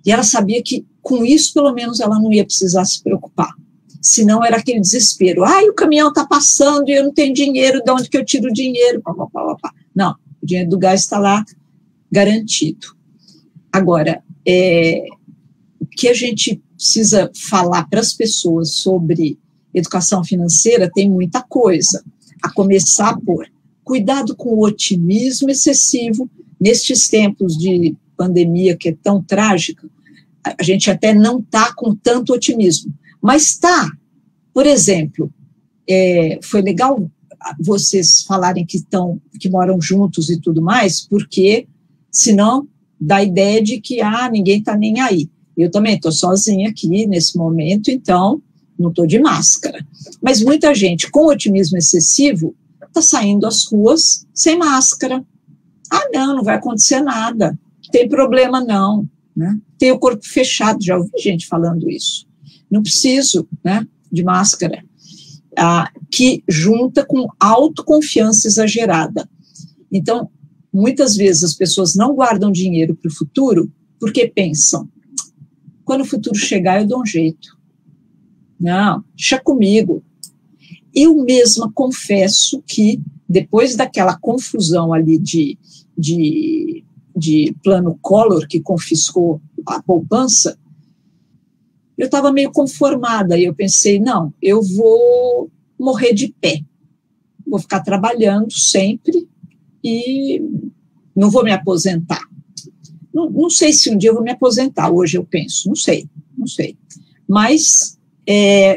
e ela sabia que com isso, pelo menos, ela não ia precisar se preocupar. Senão era aquele desespero. Ai, o caminhão está passando e eu não tenho dinheiro, de onde que eu tiro o dinheiro? Não, o dinheiro do gás está lá garantido. Agora, o que a gente precisa falar para as pessoas sobre educação financeira tem muita coisa, a começar por cuidado com o otimismo excessivo. Nestes tempos de pandemia que é tão trágica, a gente até não está com tanto otimismo, mas está. Por exemplo, foi legal vocês falarem que moram juntos e tudo mais, porque senão dá a ideia de que ninguém está nem aí. Eu também estou sozinha aqui nesse momento, então não estou de máscara. Mas muita gente com otimismo excessivo está saindo às ruas sem máscara. Não vai acontecer nada, não tem problema não, né? Tem o corpo fechado, já ouvi gente falando isso. Não preciso, né, de máscara, que junta com autoconfiança exagerada. Então, muitas vezes as pessoas não guardam dinheiro para o futuro porque pensam, quando o futuro chegar eu dou um jeito. Não, deixa comigo. Eu mesma confesso que depois daquela confusão ali de plano Collor, que confiscou a poupança, eu estava meio conformada, e eu pensei, não, eu vou morrer de pé, vou ficar trabalhando sempre e não vou me aposentar. Não sei se um dia eu vou me aposentar, hoje eu penso, não sei, mas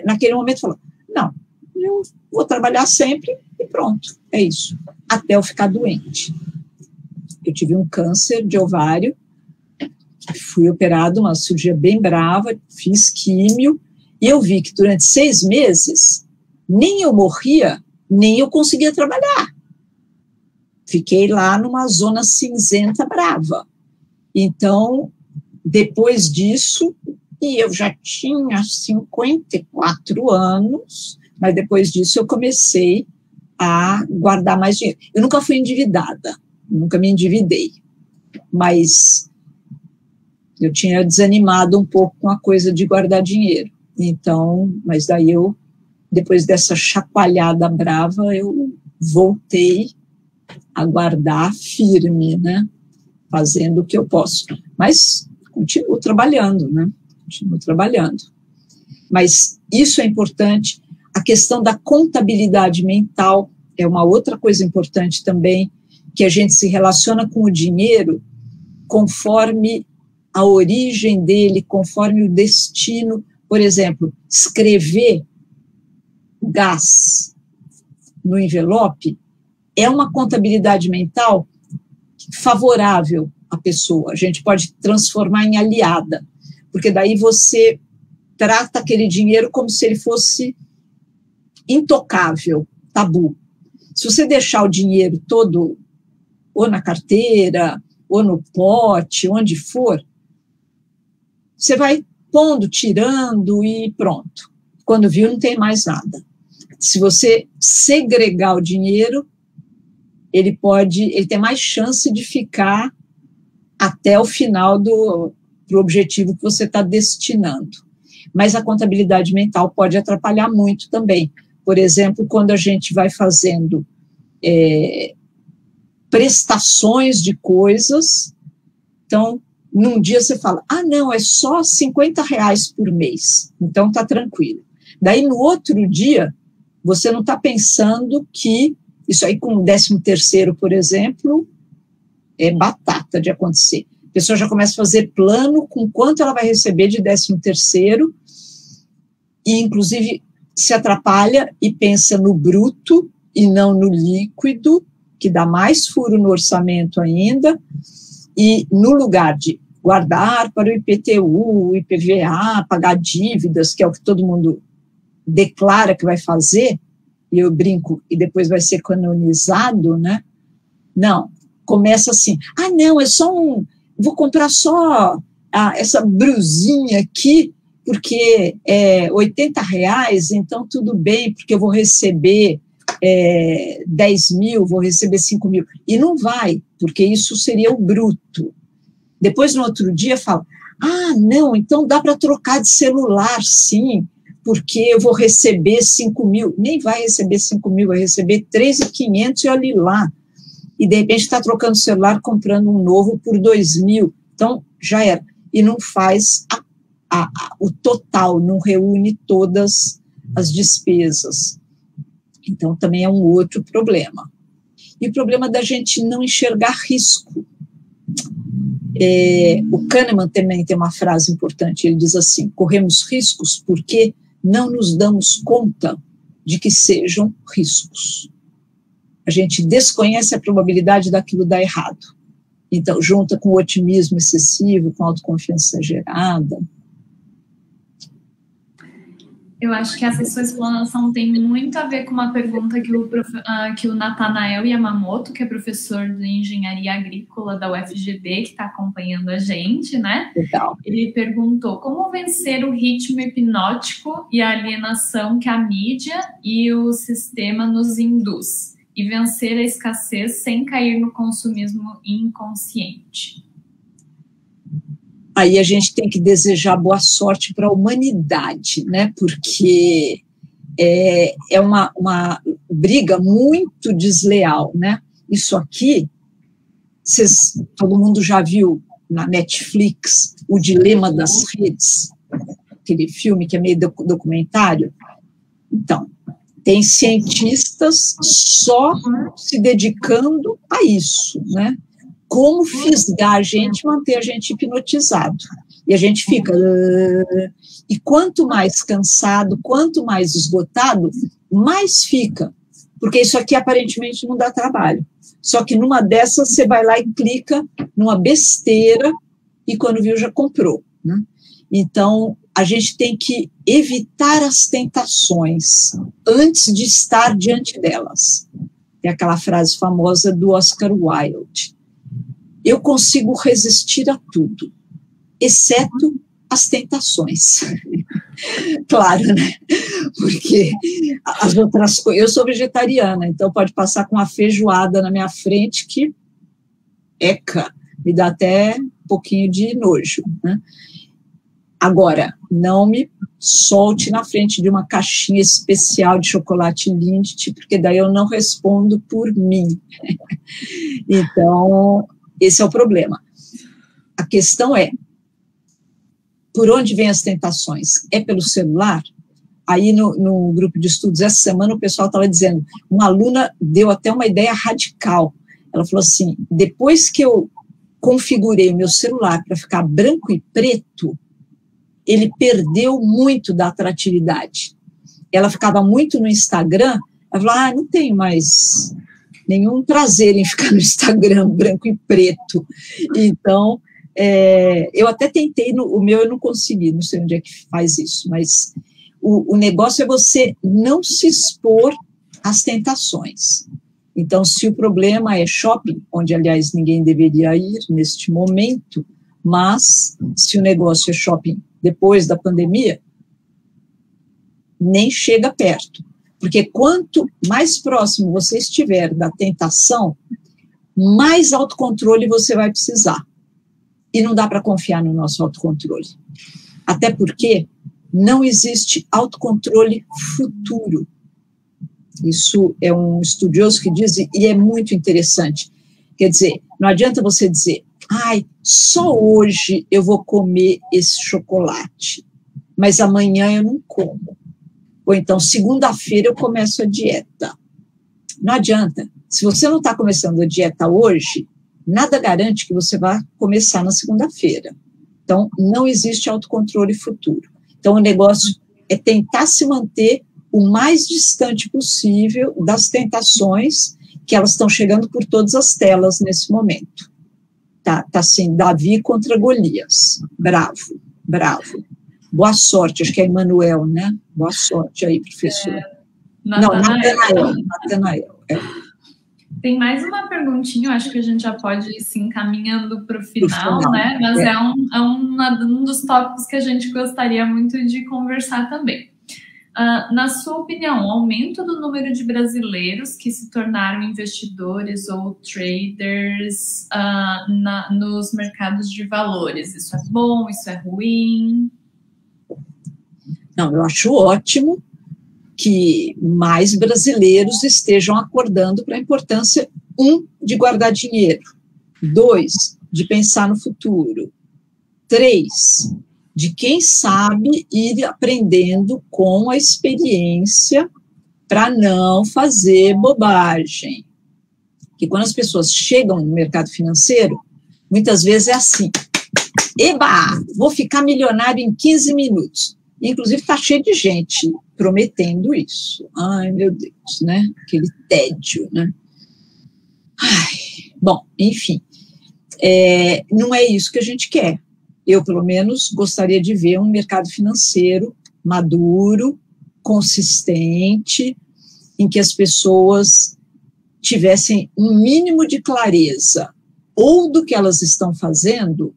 naquele momento eu falei, não, eu vou trabalhar sempre e pronto, é isso, até eu ficar doente. Eu tive um câncer de ovário, fui operado, uma cirurgia bem brava, fiz químio, e eu vi que durante 6 meses, nem eu morria, nem eu conseguia trabalhar. Fiquei lá numa zona cinzenta brava. Então, depois disso, e eu já tinha 54 anos, mas depois disso eu comecei a guardar mais dinheiro. Eu nunca fui endividada, nunca me endividei, mas eu tinha desanimado um pouco com a coisa de guardar dinheiro. Então, mas daí depois dessa chacoalhada brava, eu voltei a guardar firme, né? Fazendo o que eu posso. Mas continuo trabalhando, né? Continuo trabalhando. Mas isso é importante. A questão da contabilidade mental é uma outra coisa importante também, que a gente se relaciona com o dinheiro conforme a origem dele, conforme o destino. Por exemplo, escrever gás no envelope é uma contabilidade mental favorável à pessoa. A gente pode transformar em aliada, porque daí você trata aquele dinheiro como se ele fosse intocável, tabu. Se você deixar o dinheiro todo ou na carteira, ou no pote, onde for, você vai pondo, tirando e pronto. Quando viu, não tem mais nada. Se você segregar o dinheiro, ele tem mais chance de ficar até o final do objetivo que você está destinando. Mas a contabilidade mental pode atrapalhar muito também. Por exemplo, quando a gente vai fazendo prestações de coisas, então, num dia você fala, não, é só R$50 por mês, então tá tranquilo. Daí, no outro dia, você não está pensando que isso aí com o 13º, por exemplo, é batata de acontecer. A pessoa já começa a fazer plano com quanto ela vai receber de 13º e, inclusive, se atrapalha e pensa no bruto e não no líquido, que dá mais furo no orçamento ainda, e no lugar de guardar para o IPTU, o IPVA, pagar dívidas, que é o que todo mundo declara que vai fazer, e eu brinco, e depois vai ser canonizado, né? Não, começa assim, não, é só vou comprar só essa brusinha aqui, porque é R$80, então tudo bem, porque eu vou receber 10 mil, vou receber 5 mil, e não vai, porque isso seria o bruto. Depois, no outro dia, fala, Ah, não, então dá para trocar de celular, sim, porque eu vou receber 5 mil. Nem vai receber 5 mil, vai receber 3.500 e olhe lá. E, de repente, está trocando o celular, comprando um novo por 2 mil. Então, já era. E não faz o total, não reúne todas as despesas. Então, também é um outro problema. E o problema da gente não enxergar risco. O Kahneman também tem uma frase importante, ele diz assim: corremos riscos porque não nos damos conta de que sejam riscos. A gente desconhece a probabilidade daquilo dar errado. Então, junta com o otimismo excessivo, com a autoconfiança exagerada. Eu acho que essa sua explanação tem muito a ver com uma pergunta que o Nathanael Yamamoto, que é professor de engenharia agrícola da UFGD, que está acompanhando a gente, né? Legal. Ele perguntou como vencer o ritmo hipnótico e a alienação que a mídia e o sistema nos induz, e vencer a escassez sem cair no consumismo inconsciente. Aí a gente tem que desejar boa sorte para a humanidade, né? Porque é uma briga muito desleal, né? Isso aqui, todo mundo já viu na Netflix O Dilema das Redes, aquele filme que é meio documentário. Então, tem cientistas só se dedicando a isso, né? Como fisgar a gente, manter a gente hipnotizado. E a gente fica... E quanto mais cansado, quanto mais esgotado, mais fica. Porque isso aqui aparentemente não dá trabalho. Só que numa dessas você vai lá e clica numa besteira e quando viu já comprou, né? Então, a gente tem que evitar as tentações antes de estar diante delas. É aquela frase famosa do Oscar Wilde. Eu consigo resistir a tudo, exceto as tentações. Claro, né? Porque as outras coisas... Eu sou vegetariana, então pode passar com uma feijoada na minha frente que, me dá até um pouquinho de nojo, né? Agora, não me solte na frente de uma caixinha especial de chocolate Lindt, porque daí eu não respondo por mim. Então... esse é o problema. A questão é, por onde vêm as tentações? É pelo celular? Aí no grupo de estudos, essa semana, o pessoal estava dizendo, uma aluna deu até uma ideia radical. Ela falou assim, depois que eu configurei o meu celular para ficar branco e preto, ele perdeu muito da atratividade. Ela ficava muito no Instagram, ela falou, não tenho mais... nenhum prazer em ficar no Instagram branco e preto. Então, eu até tentei, o meu eu não consegui, não sei onde é que faz isso, mas o negócio é você não se expor às tentações. Então, se o problema é shopping, onde, aliás, ninguém deveria ir neste momento, mas se o negócio é shopping depois da pandemia, nem chega perto. Porque quanto mais próximo você estiver da tentação, mais autocontrole você vai precisar. E não dá para confiar no nosso autocontrole. Até porque não existe autocontrole futuro. Isso é um estudioso que diz, e é muito interessante. Quer dizer, não adianta você dizer, só hoje eu vou comer esse chocolate, mas amanhã eu não como. Ou então, segunda-feira eu começo a dieta. Não adianta. Se você não está começando a dieta hoje, nada garante que você vá começar na segunda-feira. Então, não existe autocontrole futuro. Então, o negócio é tentar se manter o mais distante possível das tentações, que elas estão chegando por todas as telas nesse momento. Tá assim, Davi contra Golias. Bravo, bravo. Boa sorte, acho que é Emanuel, né? Boa sorte aí, professor. Nathanael. Tem mais uma perguntinha, eu acho que a gente já pode ir se encaminhando para o final, né? Mas é um dos tópicos que a gente gostaria muito de conversar também. Na sua opinião, o aumento do número de brasileiros que se tornaram investidores ou traders nos mercados de valores, isso é bom, isso é ruim? Não, eu acho ótimo que mais brasileiros estejam acordando para a importância, 1, de guardar dinheiro, 2, de pensar no futuro, 3, de quem sabe ir aprendendo com a experiência para não fazer bobagem. Que quando as pessoas chegam no mercado financeiro, muitas vezes é assim, eba, vou ficar milionário em 15 minutos. Inclusive está cheio de gente prometendo isso. Ai, meu Deus, né? Aquele tédio, né? Ai, bom, enfim, não é isso que a gente quer. Eu, pelo menos, gostaria de ver um mercado financeiro maduro, consistente, em que as pessoas tivessem um mínimo de clareza, ou do que elas estão fazendo,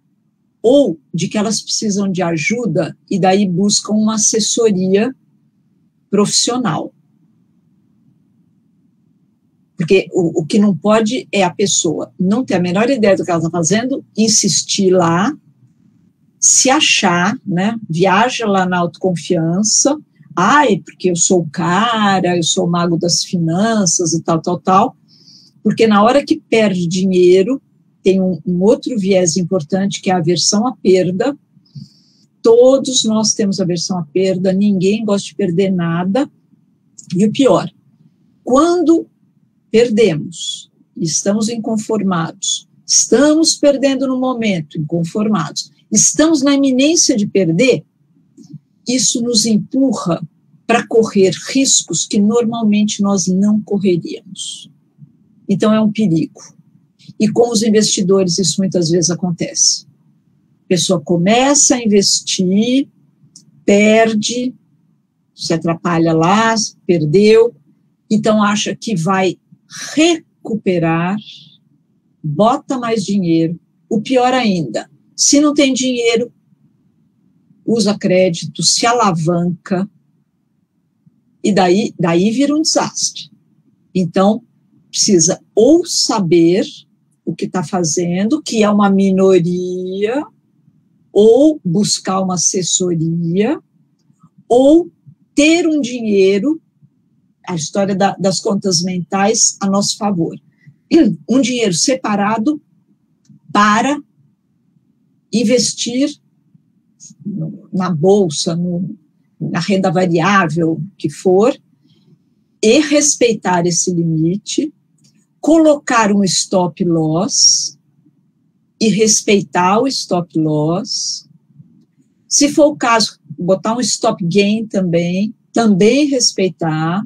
ou de que elas precisam de ajuda, e daí buscam uma assessoria profissional. Porque o que não pode é a pessoa não ter a menor ideia do que ela está fazendo, insistir lá, se achar, né, viaja lá na autoconfiança, porque eu sou o cara, eu sou o mago das finanças e tal, porque na hora que perde dinheiro, tem um outro viés importante, que é a aversão à perda. Todos nós temos aversão à perda, ninguém gosta de perder nada, e o pior, quando perdemos, estamos inconformados, estamos perdendo no momento, inconformados, estamos na iminência de perder, isso nos empurra para correr riscos que normalmente nós não correríamos. Então é um perigo. E com os investidores isso muitas vezes acontece. A pessoa começa a investir, perde, se atrapalha lá, perdeu, então acha que vai recuperar, bota mais dinheiro. O pior ainda, se não tem dinheiro, usa crédito, se alavanca, e daí vira um desastre. Então, precisa ou saber o que está fazendo, que é uma minoria, ou buscar uma assessoria, ou ter um dinheiro, a história das contas mentais a nosso favor, um dinheiro separado para investir na bolsa, na renda variável que for, e respeitar esse limite, colocar um stop loss e respeitar o stop loss. Se for o caso, botar um stop gain também respeitar.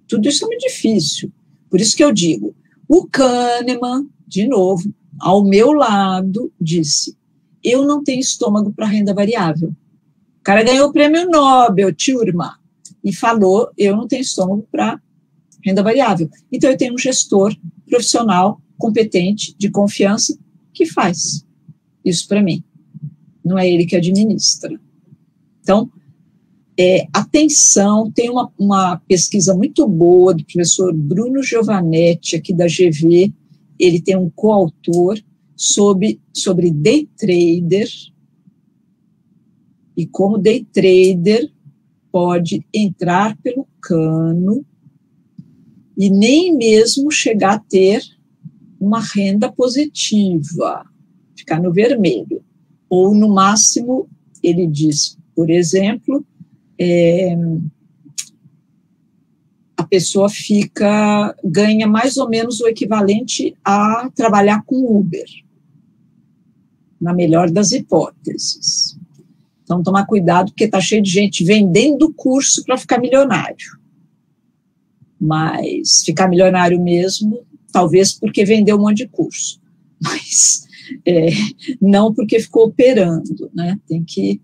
Tudo isso é muito difícil. Por isso que eu digo, o Kahneman, de novo, ao meu lado, disse, eu não tenho estômago para renda variável. O cara ganhou o prêmio Nobel, turma, e falou, eu não tenho estômago para renda variável. Então, eu tenho um gestor profissional, competente, de confiança, que faz isso para mim. Não é ele que administra. Então, atenção, tem uma pesquisa muito boa do professor Bruno Giovanetti, aqui da GV, ele tem um coautor sobre day trader, e como day trader pode entrar pelo cano e nem mesmo chegar a ter uma renda positiva, ficar no vermelho. Ou, no máximo, ele diz, por exemplo, a pessoa ganha mais ou menos o equivalente a trabalhar com Uber, na melhor das hipóteses. Então, tomar cuidado, porque está cheio de gente vendendo curso para ficar milionário. Mas ficar milionário mesmo, talvez porque vendeu um monte de curso. Mas não porque ficou operando, né? Tem que...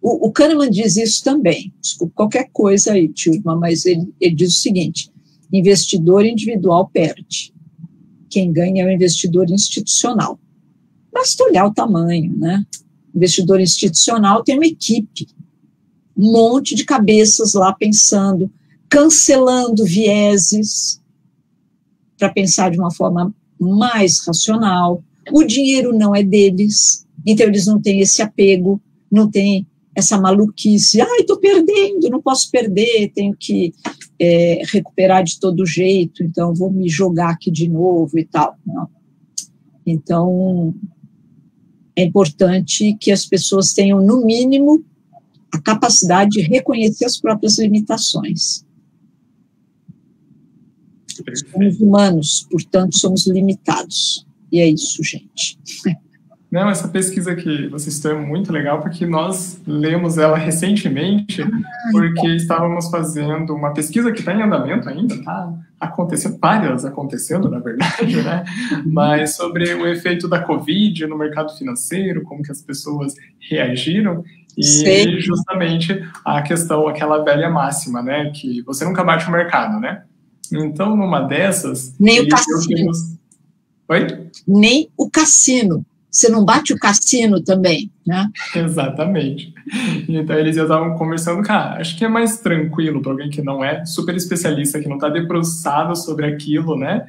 O Kahneman diz isso também. Desculpa qualquer coisa aí, turma, mas ele diz o seguinte, investidor individual perde. Quem ganha é o investidor institucional. Basta olhar o tamanho, né? Investidor institucional tem uma equipe um monte de cabeças lá pensando, cancelando vieses para pensar de uma forma mais racional. O dinheiro não é deles, então eles não têm esse apego, não têm essa maluquice, estou perdendo, não posso perder, tenho que recuperar de todo jeito, então vou me jogar aqui de novo e tal. Não. Então, é importante que as pessoas tenham, no mínimo, a capacidade de reconhecer as próprias limitações. Somos humanos, portanto, somos limitados. E é isso, gente. Não, essa pesquisa que vocês estão é muito legal, porque nós lemos ela recentemente, porque estávamos fazendo uma pesquisa que está em andamento ainda, está acontecendo, várias acontecendo, na verdade, né? Mas sobre o efeito da Covid no mercado financeiro, como que as pessoas reagiram, e justamente a questão, aquela velha máxima, né? Que você nunca bate o mercado, né? Então, numa dessas... Nem o cassino. Oi? Nem o cassino. Você não bate o cassino também, né? Exatamente. Então, eles já estavam conversando, cara, acho que é mais tranquilo para alguém que não é super especialista, que não está debruçado sobre aquilo, né?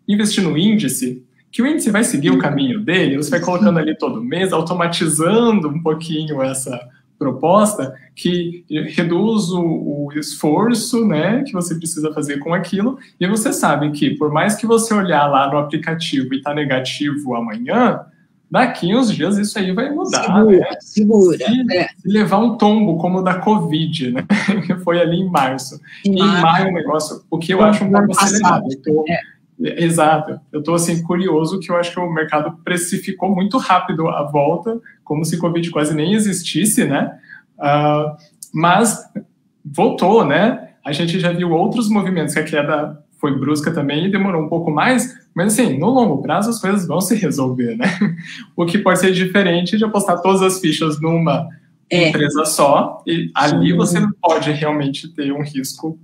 Investir no índice, que o índice vai seguir o caminho dele, você vai colocando ali todo mês, automatizando um pouquinho essa proposta, que reduz o esforço, né, que você precisa fazer com aquilo, e você sabe que, por mais que você olhar lá no aplicativo e tá negativo amanhã, daqui uns dias isso aí vai mudar, segura, né? Segura. Se levar um tombo como o da Covid, né? Que foi ali em março. Em maio o negócio, o que eu acho um pouco acelerado. Exato. Eu estou assim, curioso, que eu acho que o mercado precificou muito rápido a volta, como se Covid quase nem existisse, né? Mas voltou, né? A gente já viu outros movimentos, que a queda foi brusca também e demorou um pouco mais, mas assim, no longo prazo as coisas vão se resolver, né? O que pode ser diferente de apostar todas as fichas numa empresa só, e ali você não pode realmente ter um risco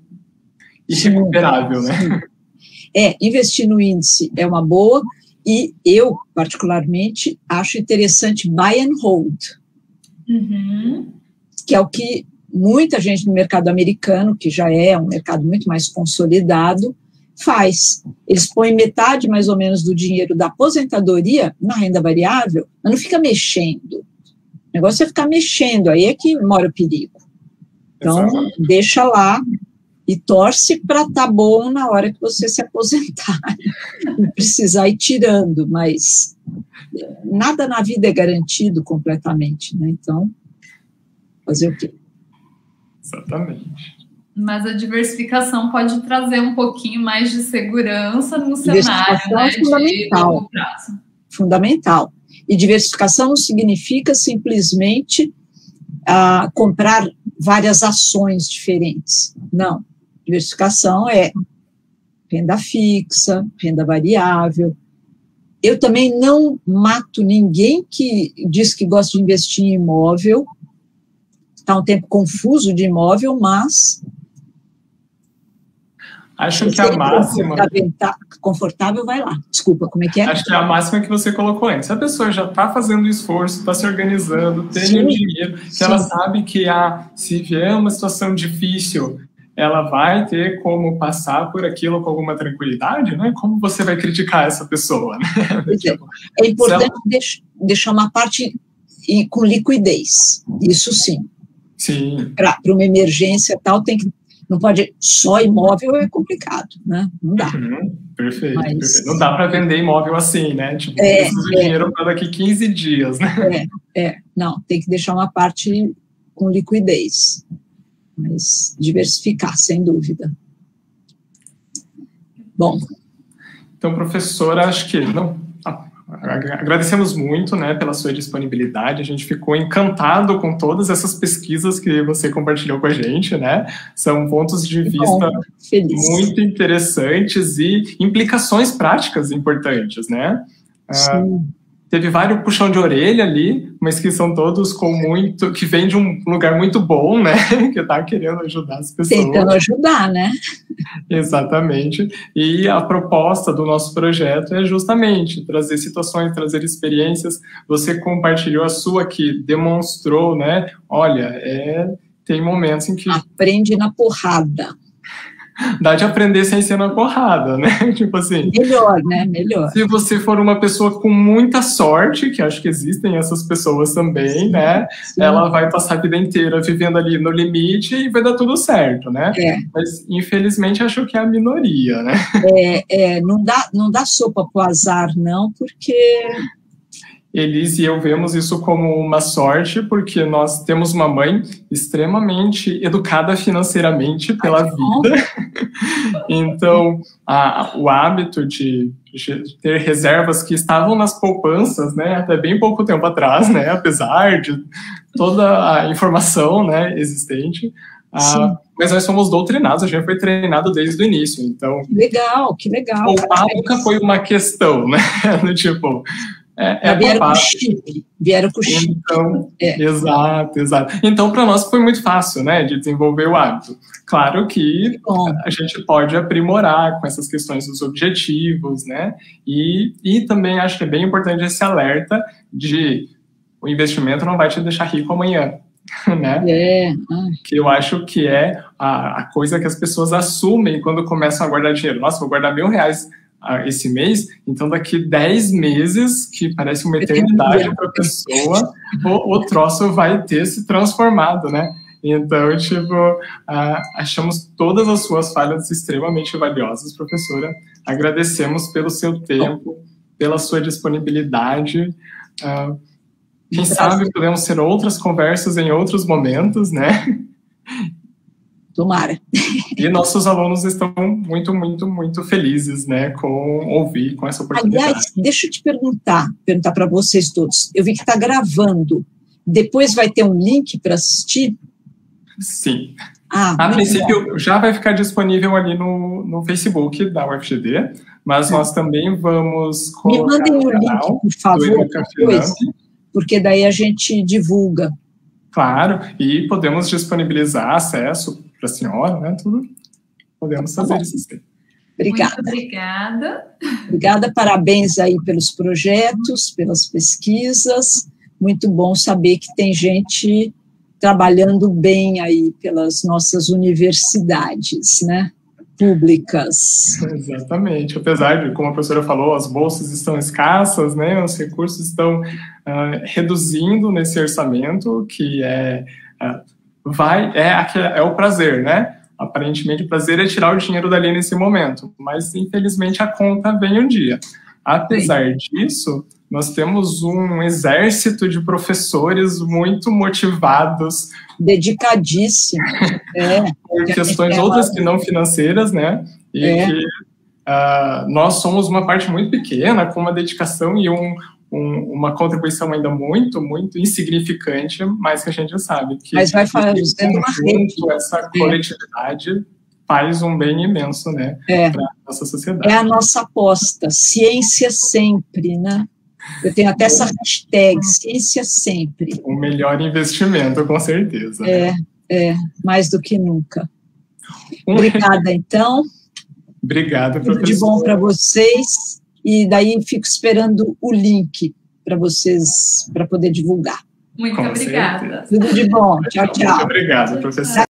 irrecuperável, né? Investir no índice é uma boa, e eu, particularmente, acho interessante buy and hold, que é o que muita gente no mercado americano, que já é um mercado muito mais consolidado, faz. Eles põem metade, mais ou menos, do dinheiro da aposentadoria na renda variável, mas não fica mexendo. O negócio é ficar mexendo, aí é que mora o perigo. Então, deixa lá e torce para estar bom na hora que você se aposentar, não precisar ir tirando, mas nada na vida é garantido completamente, né? Então, fazer o quê? Exatamente. Mas a diversificação pode trazer um pouquinho mais de segurança no cenário, né, de longo prazo. Fundamental. E diversificação não significa simplesmente comprar várias ações diferentes. Não. Diversificação é renda fixa, renda variável. Eu também não mato ninguém que diz que gosta de investir em imóvel. Está um tempo confuso de imóvel, mas... Acho que a máxima... Confortável, vai lá. Desculpa, como é que é? Acho que é a máxima que você colocou antes. Se a pessoa já está fazendo esforço, está se organizando, tem o dinheiro, que ela sabe que se vier uma situação difícil, ela vai ter como passar por aquilo com alguma tranquilidade, né? Como você vai criticar essa pessoa, né? É importante deixar uma parte com liquidez. Isso sim. Sim. Para uma emergência tal, não pode só imóvel, é complicado, né? Não dá. Perfeito, perfeito. Não dá para vender imóvel assim, né? Tipo, preciso de dinheiro para daqui 15 dias, né? Não, tem que deixar uma parte com liquidez. Mas diversificar, sem dúvida. Bom. Então, professora, acho que agradecemos muito, né, pela sua disponibilidade. A gente ficou encantado com todas essas pesquisas que você compartilhou com a gente, né? São pontos de vista muito interessantes e implicações práticas importantes, né? Teve vários puxão de orelha ali, mas que são todos que vem de um lugar muito bom, né? Que está querendo ajudar as pessoas. Tentando ajudar, né? Exatamente. E a proposta do nosso projeto é justamente trazer situações, trazer experiências. Você compartilhou a sua que demonstrou, né? Olha, tem momentos em que... Aprende na porrada. Dá de aprender sem ser na porrada, né? Tipo assim... Melhor, né? Melhor. Se você for uma pessoa com muita sorte, que acho que existem essas pessoas também, sim, né? Sim. Ela vai passar a vida inteira vivendo ali no limite e vai dar tudo certo, né? Mas, infelizmente, acho que é a minoria, né? Não dá sopa pro azar, não, porque... Elise e eu vemos isso como uma sorte, porque nós temos uma mãe extremamente educada financeiramente pela vida. Então, o hábito de ter reservas que estavam nas poupanças, né, até bem pouco tempo atrás, né, apesar de toda a informação, né, existente, mas nós somos doutrinados, a gente foi treinado desde o início. Então, que legal. Poupar nunca foi uma questão, né, tipo... Vieram com chip. Então, exato. Então, para nós foi muito fácil, né, de desenvolver o hábito. Claro que a gente pode aprimorar com essas questões dos objetivos, né, e também acho que é bem importante esse alerta de o investimento não vai te deixar rico amanhã, né? Que eu acho que é a coisa que as pessoas assumem quando começam a guardar dinheiro. Nossa, vou guardar R$1.000 esse mês, então daqui 10 meses, que parece uma eternidade para a pessoa, o troço vai ter se transformado, né? Então, tipo, achamos todas as suas falhas extremamente valiosas, professora. Agradecemos pelo seu tempo, pela sua disponibilidade. Quem sabe podemos ter outras conversas em outros momentos, né? Tomara. E nossos alunos estão muito, muito, muito felizes, né, com essa oportunidade. Aliás, deixa eu te perguntar para vocês todos. Eu vi que está gravando. Depois vai ter um link para assistir? Sim. A princípio, já vai ficar disponível ali no Facebook da UFGD, mas nós também vamos colocar... Me mandem o link, por favor, depois, porque daí a gente divulga. Claro, e podemos disponibilizar acesso para a senhora, né, tudo. Podemos fazer isso sim. Obrigada. Muito obrigada. Obrigada, parabéns aí pelos projetos, pelas pesquisas. Muito bom saber que tem gente trabalhando bem aí pelas nossas universidades, né, públicas. Exatamente. Apesar de, como a professora falou, as bolsas estão escassas, né, os recursos estão reduzindo nesse orçamento, que é o prazer, né? Aparentemente, o prazer é tirar o dinheiro dali nesse momento, mas, infelizmente, a conta vem um dia. Apesar disso, nós temos um exército de professores muito motivados. Dedicadíssimos. Por questões outras que não financeiras, né? E que nós somos uma parte muito pequena, com uma dedicação e uma contribuição ainda muito, muito insignificante, mas que a gente sabe que mas vai fazendo uma rede. Essa coletividade faz um bem imenso, né, para a nossa sociedade. É a nossa aposta, ciência sempre, né? Eu tenho até essa hashtag, ciência sempre. O melhor investimento, com certeza. Mais do que nunca. Obrigada, então. Obrigada, professor. Tudo de bom para vocês. E daí fico esperando o link para vocês, para poder divulgar. Muito obrigada. Tudo de bom. Tchau, tchau. Muito obrigado, professor.